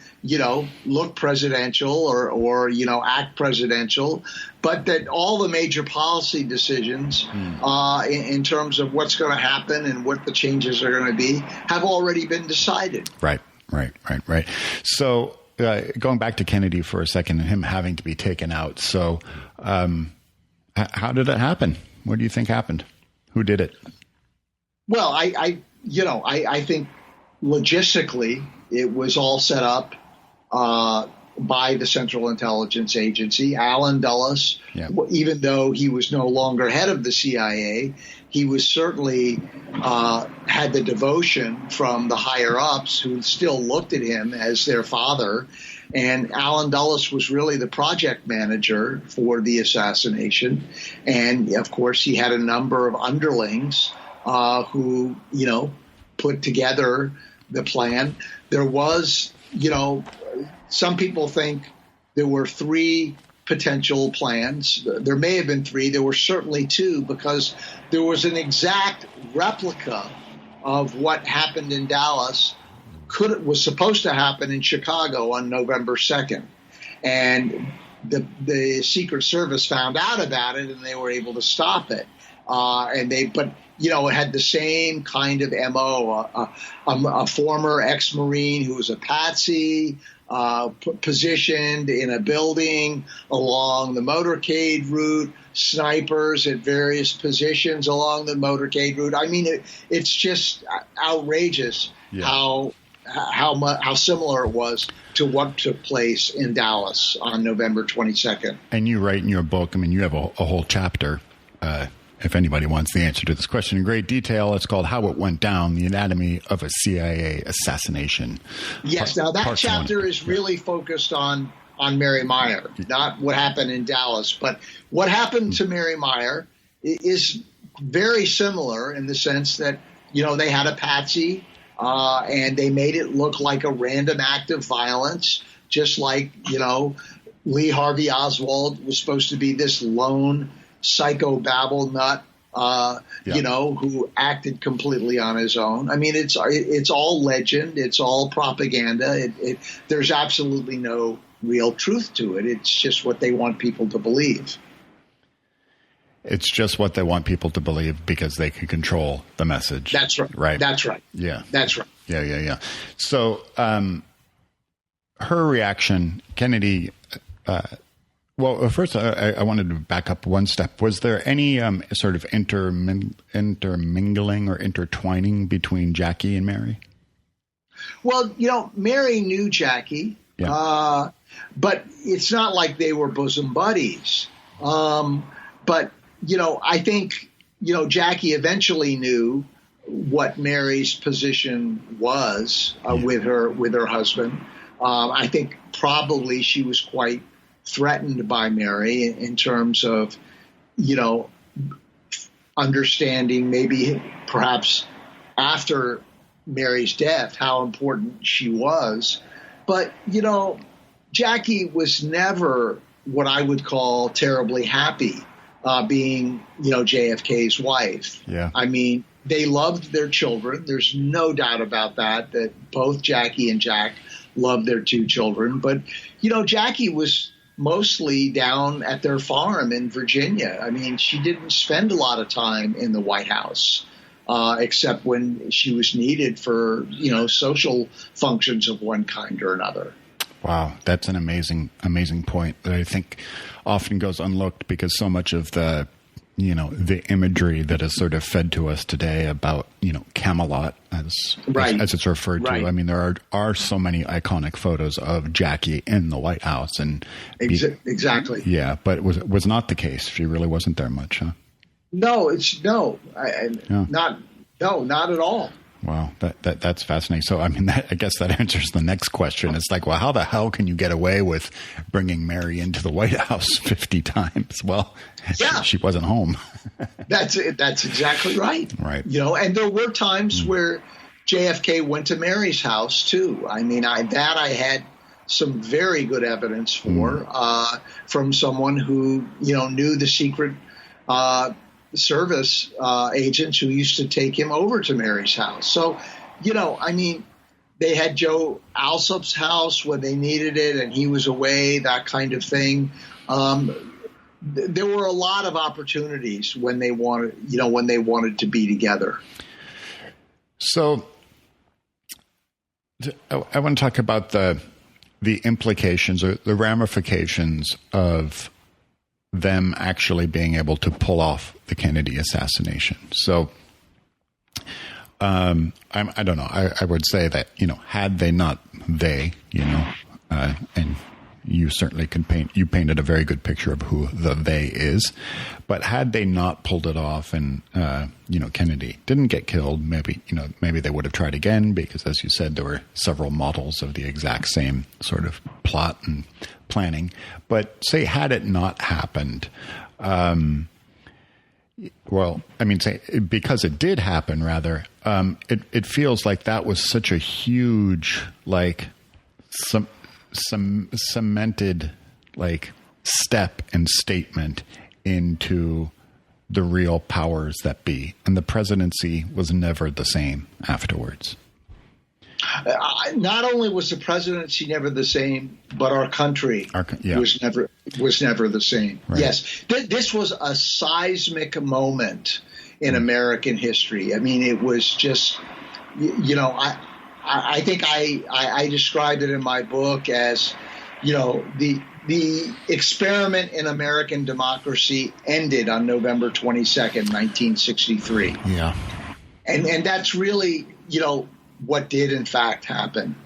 Speaker 2: look presidential or act presidential. But that all the major policy decisions in terms of what's going to happen and what the changes are going to be have already been decided.
Speaker 1: Right. So. Going back to Kennedy for a second and him having to be taken out. So, how did it happen? What do you think happened? Who did it?
Speaker 2: Well, I think logistically it was all set up by the Central Intelligence Agency. Allen Dulles, even though he was no longer head of the CIA, he was certainly had the devotion from the higher ups who still looked at him as their father. And Allen Dulles was really the project manager for the assassination. And, of course, he had a number of underlings who, put together the plan. There was, some people think there were 3 potential plans. There may have been 3. There were certainly 2 because there was an exact replica of what happened in Dallas was supposed to happen in Chicago on November 2nd. And the Secret Service found out about it and they were able to stop it. It had the same kind of MO, a former ex-Marine who was a patsy, positioned in a building along the motorcade route, snipers at various positions along the motorcade route. It's just outrageous how similar it was to what took place in Dallas on November 22nd.
Speaker 1: And you write in your book, you have a whole chapter, if anybody wants the answer to this question in great detail. It's called How It Went Down, the Anatomy of a CIA Assassination.
Speaker 2: Yes, now that chapter is really focused on Mary Meyer, not what happened in Dallas. But what happened to Mary Meyer is very similar in the sense that, they had a patsy and they made it look like a random act of violence, just like, Lee Harvey Oswald was supposed to be this lone psychobabble nut, who acted completely on his own. It's all legend. It's all propaganda. There's absolutely no real truth to it. It's just what they want people to believe.
Speaker 1: It's just what they want people to believe because they can control the message.
Speaker 2: That's right.
Speaker 1: Right.
Speaker 2: That's right.
Speaker 1: Yeah.
Speaker 2: That's right.
Speaker 1: Yeah. So her reaction, Kennedy, well, first, I wanted to back up one step. Was there any sort of intermingling or intertwining between Jackie and Mary?
Speaker 2: Well, Mary knew Jackie, but it's not like they were bosom buddies. But, I think, Jackie eventually knew what Mary's position was with her husband. I think probably she was quite threatened by Mary in terms of, understanding maybe perhaps after Mary's death how important she was. But, Jackie was never what I would call terribly happy being, JFK's wife.
Speaker 1: Yeah.
Speaker 2: I mean, they loved their children. There's no doubt about that both Jackie and Jack loved their two children. But, Jackie was mostly down at their farm in Virginia. I mean, she didn't spend a lot of time in the White House, except when she was needed for, social functions of one kind or another.
Speaker 1: Wow, that's an amazing point that I think often goes unlooked because so much of the imagery that is sort of fed to us today about, Camelot as it's referred to. I mean, there are so many iconic photos of Jackie in the White House and
Speaker 2: exactly.
Speaker 1: Yeah, but it was not the case. She really wasn't there much, huh?
Speaker 2: No, not at all.
Speaker 1: Wow, that's fascinating. So, I mean, I guess that answers the next question. It's like, well, how the hell can you get away with bringing Mary into the White House 50 times? Well, she wasn't home.
Speaker 2: That's exactly right.
Speaker 1: Right.
Speaker 2: And there were times where JFK went to Mary's house too. I mean, I had some very good evidence for from someone who knew the secret service agents who used to take him over to Mary's house. So, I mean, they had Joe Alsop's house when they needed it and he was away, that kind of thing. There were a lot of opportunities when they wanted to be together.
Speaker 1: So I want to talk about the implications or the ramifications of them actually being able to pull off the Kennedy assassination. So, I don't know. I would say that, had they not, and you certainly you painted a very good picture of who the they is, but had they not pulled it off and, Kennedy didn't get killed, maybe they would have tried again because, as you said, there were several models of the exact same sort of plot and planning. But say, had it not happened, because it did happen, rather, it feels like that was such a huge, cemented, step and statement into the real powers that be. And the presidency was never the same afterwards.
Speaker 2: Not only was the presidency never the same, but our country was never the same. Right. Yes, this was a seismic moment in American history. I mean, it was just, I think I described it in my book as, the experiment in American democracy ended on November 22nd, 1963.
Speaker 1: Yeah,
Speaker 2: and that's really, what did in fact happen.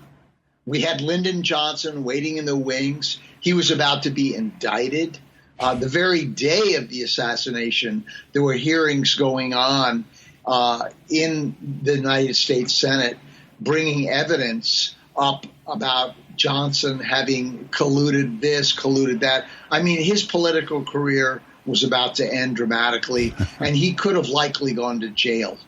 Speaker 2: We had Lyndon Johnson waiting in the wings. He was about to be indicted. The very day of the assassination, there were hearings going on in the United States Senate, bringing evidence up about Johnson having colluded this, colluded that. I mean, his political career was about to end dramatically, and he could have likely gone to jail.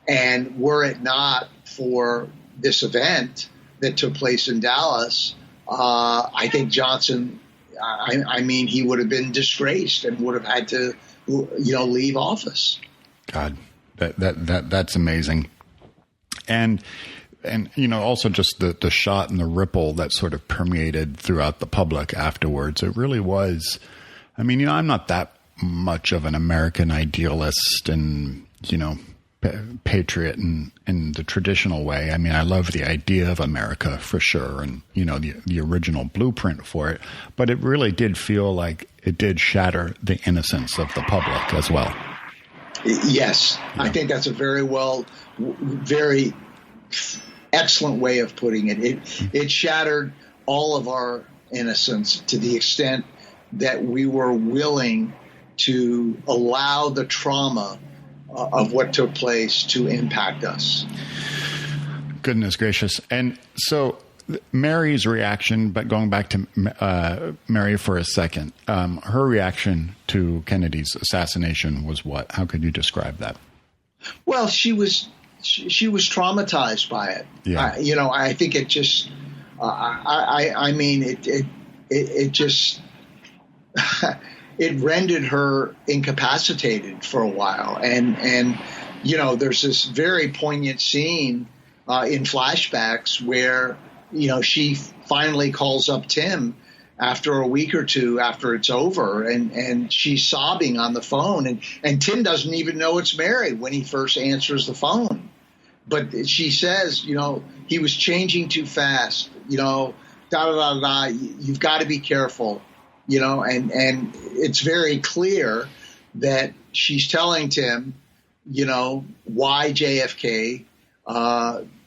Speaker 2: And were it not for this event that took place in Dallas, I think Johnson, he would have been disgraced and would have had to, leave office.
Speaker 1: God, that's amazing. And also just the shot and the ripple that sort of permeated throughout the public afterwards. It really was. I mean, I'm not that much of an American idealist and, patriot in the traditional way. I mean, I love the idea of America for sure, and the original blueprint for it. But it really did feel like it did shatter the innocence of the public as well.
Speaker 2: Yes, yeah. I think that's a very excellent way of putting it. It shattered all of our innocence to the extent that we were willing to allow the trauma of what took place to impact us.
Speaker 1: Goodness gracious. And so Mary's reaction, but going back to Mary for a second, her reaction to Kennedy's assassination was what? How could you describe that?
Speaker 2: Well, she was traumatized by it.
Speaker 1: Yeah.
Speaker 2: I think it just, it just, it rendered her incapacitated for a while. And there's this very poignant scene in flashbacks where, she finally calls up Tim after a week or two after it's over, and she's sobbing on the phone, and Tim doesn't even know it's Mary when he first answers the phone. But she says, he was changing too fast, you've got to be careful, and it's very clear that she's telling Tim, why JFK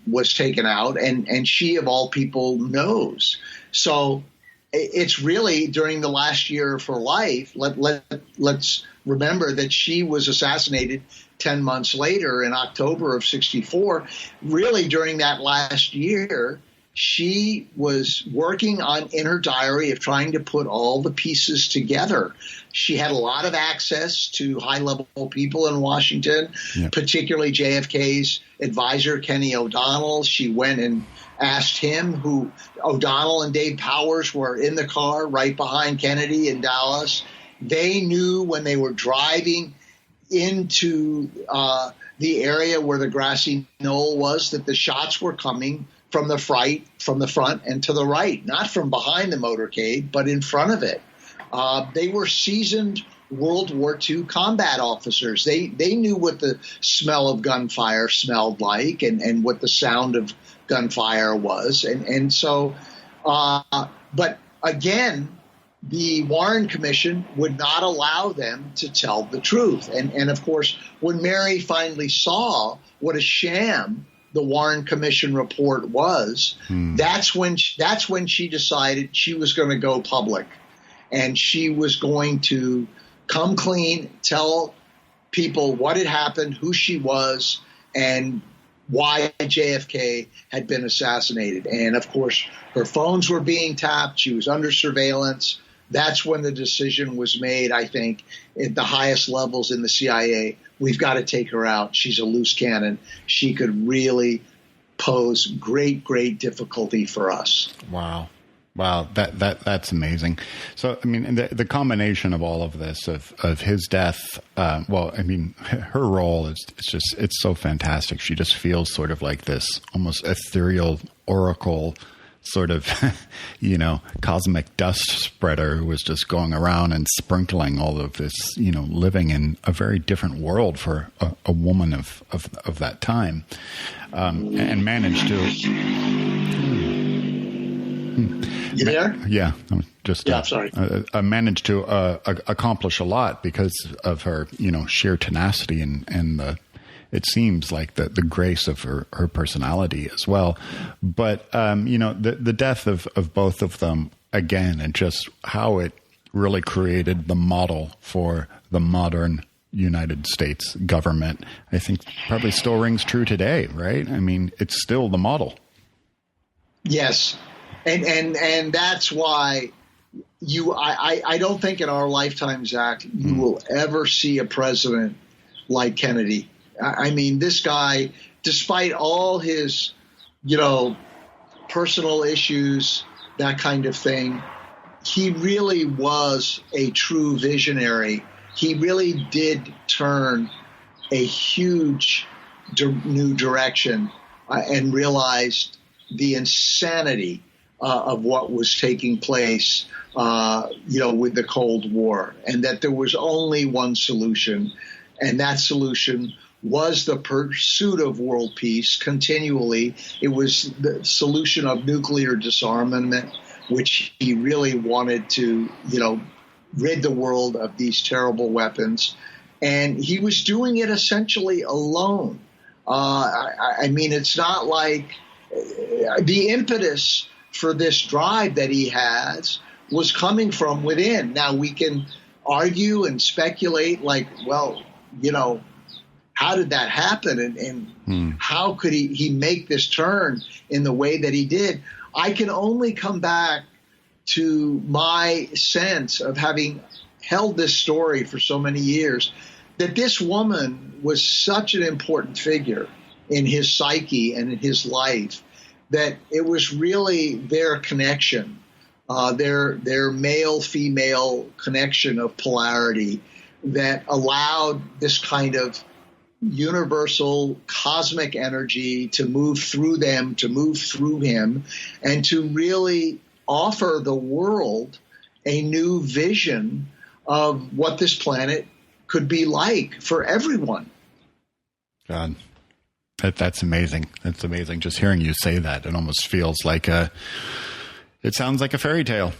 Speaker 2: was taken out, and she, of all people, knows. So it's really during the last year of her life. Let's remember that she was assassinated 10 months later in October of 1964. Really, during that last year, she was working in her diary of trying to put all the pieces together. She had a lot of access to high-level people in Washington, particularly JFK's advisor, Kenny O'Donnell. She went and asked him, who O'Donnell and Dave Powers were in the car right behind Kennedy in Dallas. They knew when they were driving into the area where the grassy knoll was that the shots were coming from the front and to the right, not from behind the motorcade, but in front of it. They were seasoned World War II combat officers. They knew what the smell of gunfire smelled like and what the sound of gunfire was. And so, but again, the Warren Commission would not allow them to tell the truth. And of course, when Mary finally saw what a sham the Warren Commission report was, that's when she decided she was going to go public, and she was going to come clean, tell people what had happened, who she was, and why JFK had been assassinated. And of course, her phones were being tapped. She was under surveillance. That's when the decision was made, I think, at the highest levels in the CIA. We've got to take her out. She's a loose cannon. She could really pose great, great difficulty for us.
Speaker 1: Wow. That's amazing. So, I mean, the combination of all of this, of his death, her role it's so fantastic. She just feels sort of like this almost ethereal oracle, sort of, cosmic dust spreader who was just going around and sprinkling all of this, living in a very different world for a woman of that time, and managed to.
Speaker 2: You there?
Speaker 1: Yeah, just
Speaker 2: sorry.
Speaker 1: Managed to accomplish a lot because of her, sheer tenacity and it seems like the grace of her personality as well. But the death of both of them again, and just how it really created the model for the modern United States government, I think probably still rings true today, right? I mean, it's still the model.
Speaker 2: Yes. And that's why I don't think in our lifetime, Zach, you will ever see a president like Kennedy. I mean, this guy, despite all his, personal issues, that kind of thing, he really was a true visionary. He really did turn a huge new direction and realized the insanity of what was taking place, with the Cold War, and that there was only one solution, and that solution was the pursuit of world peace continually. It was the solution of nuclear disarmament, which he really wanted to, rid the world of these terrible weapons. And he was doing it essentially alone. It's not like the impetus for this drive that he has was coming from within. Now, we can argue and speculate like, well, how did that happen? And how could he make this turn in the way that he did? I can only come back to my sense of having held this story for so many years, that this woman was such an important figure in his psyche and in his life, that it was really their connection, their male-female connection of polarity that allowed this kind of universal cosmic energy to move through them, to move through him, and to really offer the world a new vision of what this planet could be like for everyone.
Speaker 1: God, that's amazing. That's amazing. Just hearing you say that, it almost feels like it sounds like a fairy tale.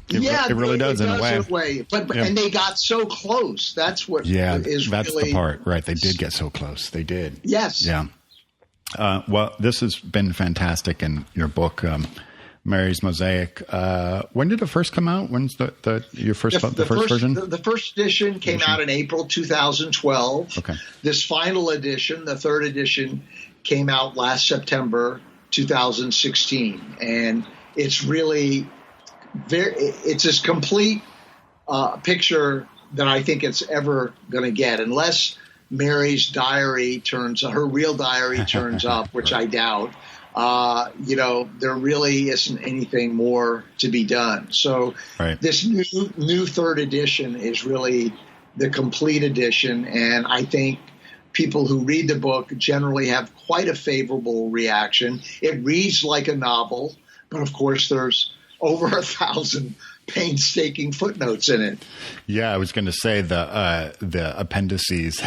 Speaker 1: It really does in a way.
Speaker 2: But and they got so close. That's what is
Speaker 1: that's
Speaker 2: really
Speaker 1: the part, right? They did get so close. They did.
Speaker 2: Yes.
Speaker 1: Yeah. Well, this has been fantastic in your book, Mary's Mosaic. When did it first come out? When's the first version?
Speaker 2: The first edition came out in April 2012.
Speaker 1: Okay. This
Speaker 2: final edition, the third edition, came out last September 2016, and it's really it's as complete picture that I think it's ever going to get, unless Mary's diary her real diary turns up, which I doubt. There really isn't anything more to be done. So This new third edition is really the complete edition, and I think people who read the book generally have quite a favorable reaction. It reads like a novel, but of course there's over 1,000 painstaking footnotes in it.
Speaker 1: Yeah, I was going to say the appendices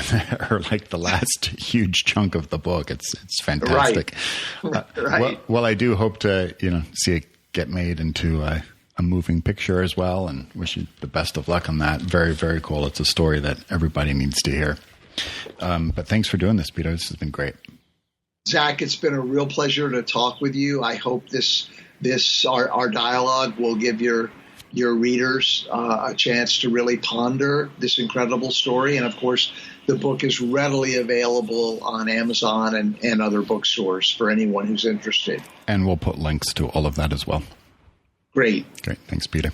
Speaker 1: are like the last huge chunk of the book. It's fantastic.
Speaker 2: Right.
Speaker 1: Well, I do hope to see it get made into a moving picture as well, and wish you the best of luck on that. Very, very cool. It's a story that everybody needs to hear. But thanks for doing this, Peter. This has been great.
Speaker 2: Zach, it's been a real pleasure to talk with you. I hope our dialogue will give your readers a chance to really ponder this incredible story. And of course, the book is readily available on Amazon and other bookstores for anyone who's interested.
Speaker 1: And we'll put links to all of that as well.
Speaker 2: Great.
Speaker 1: Thanks, Peter.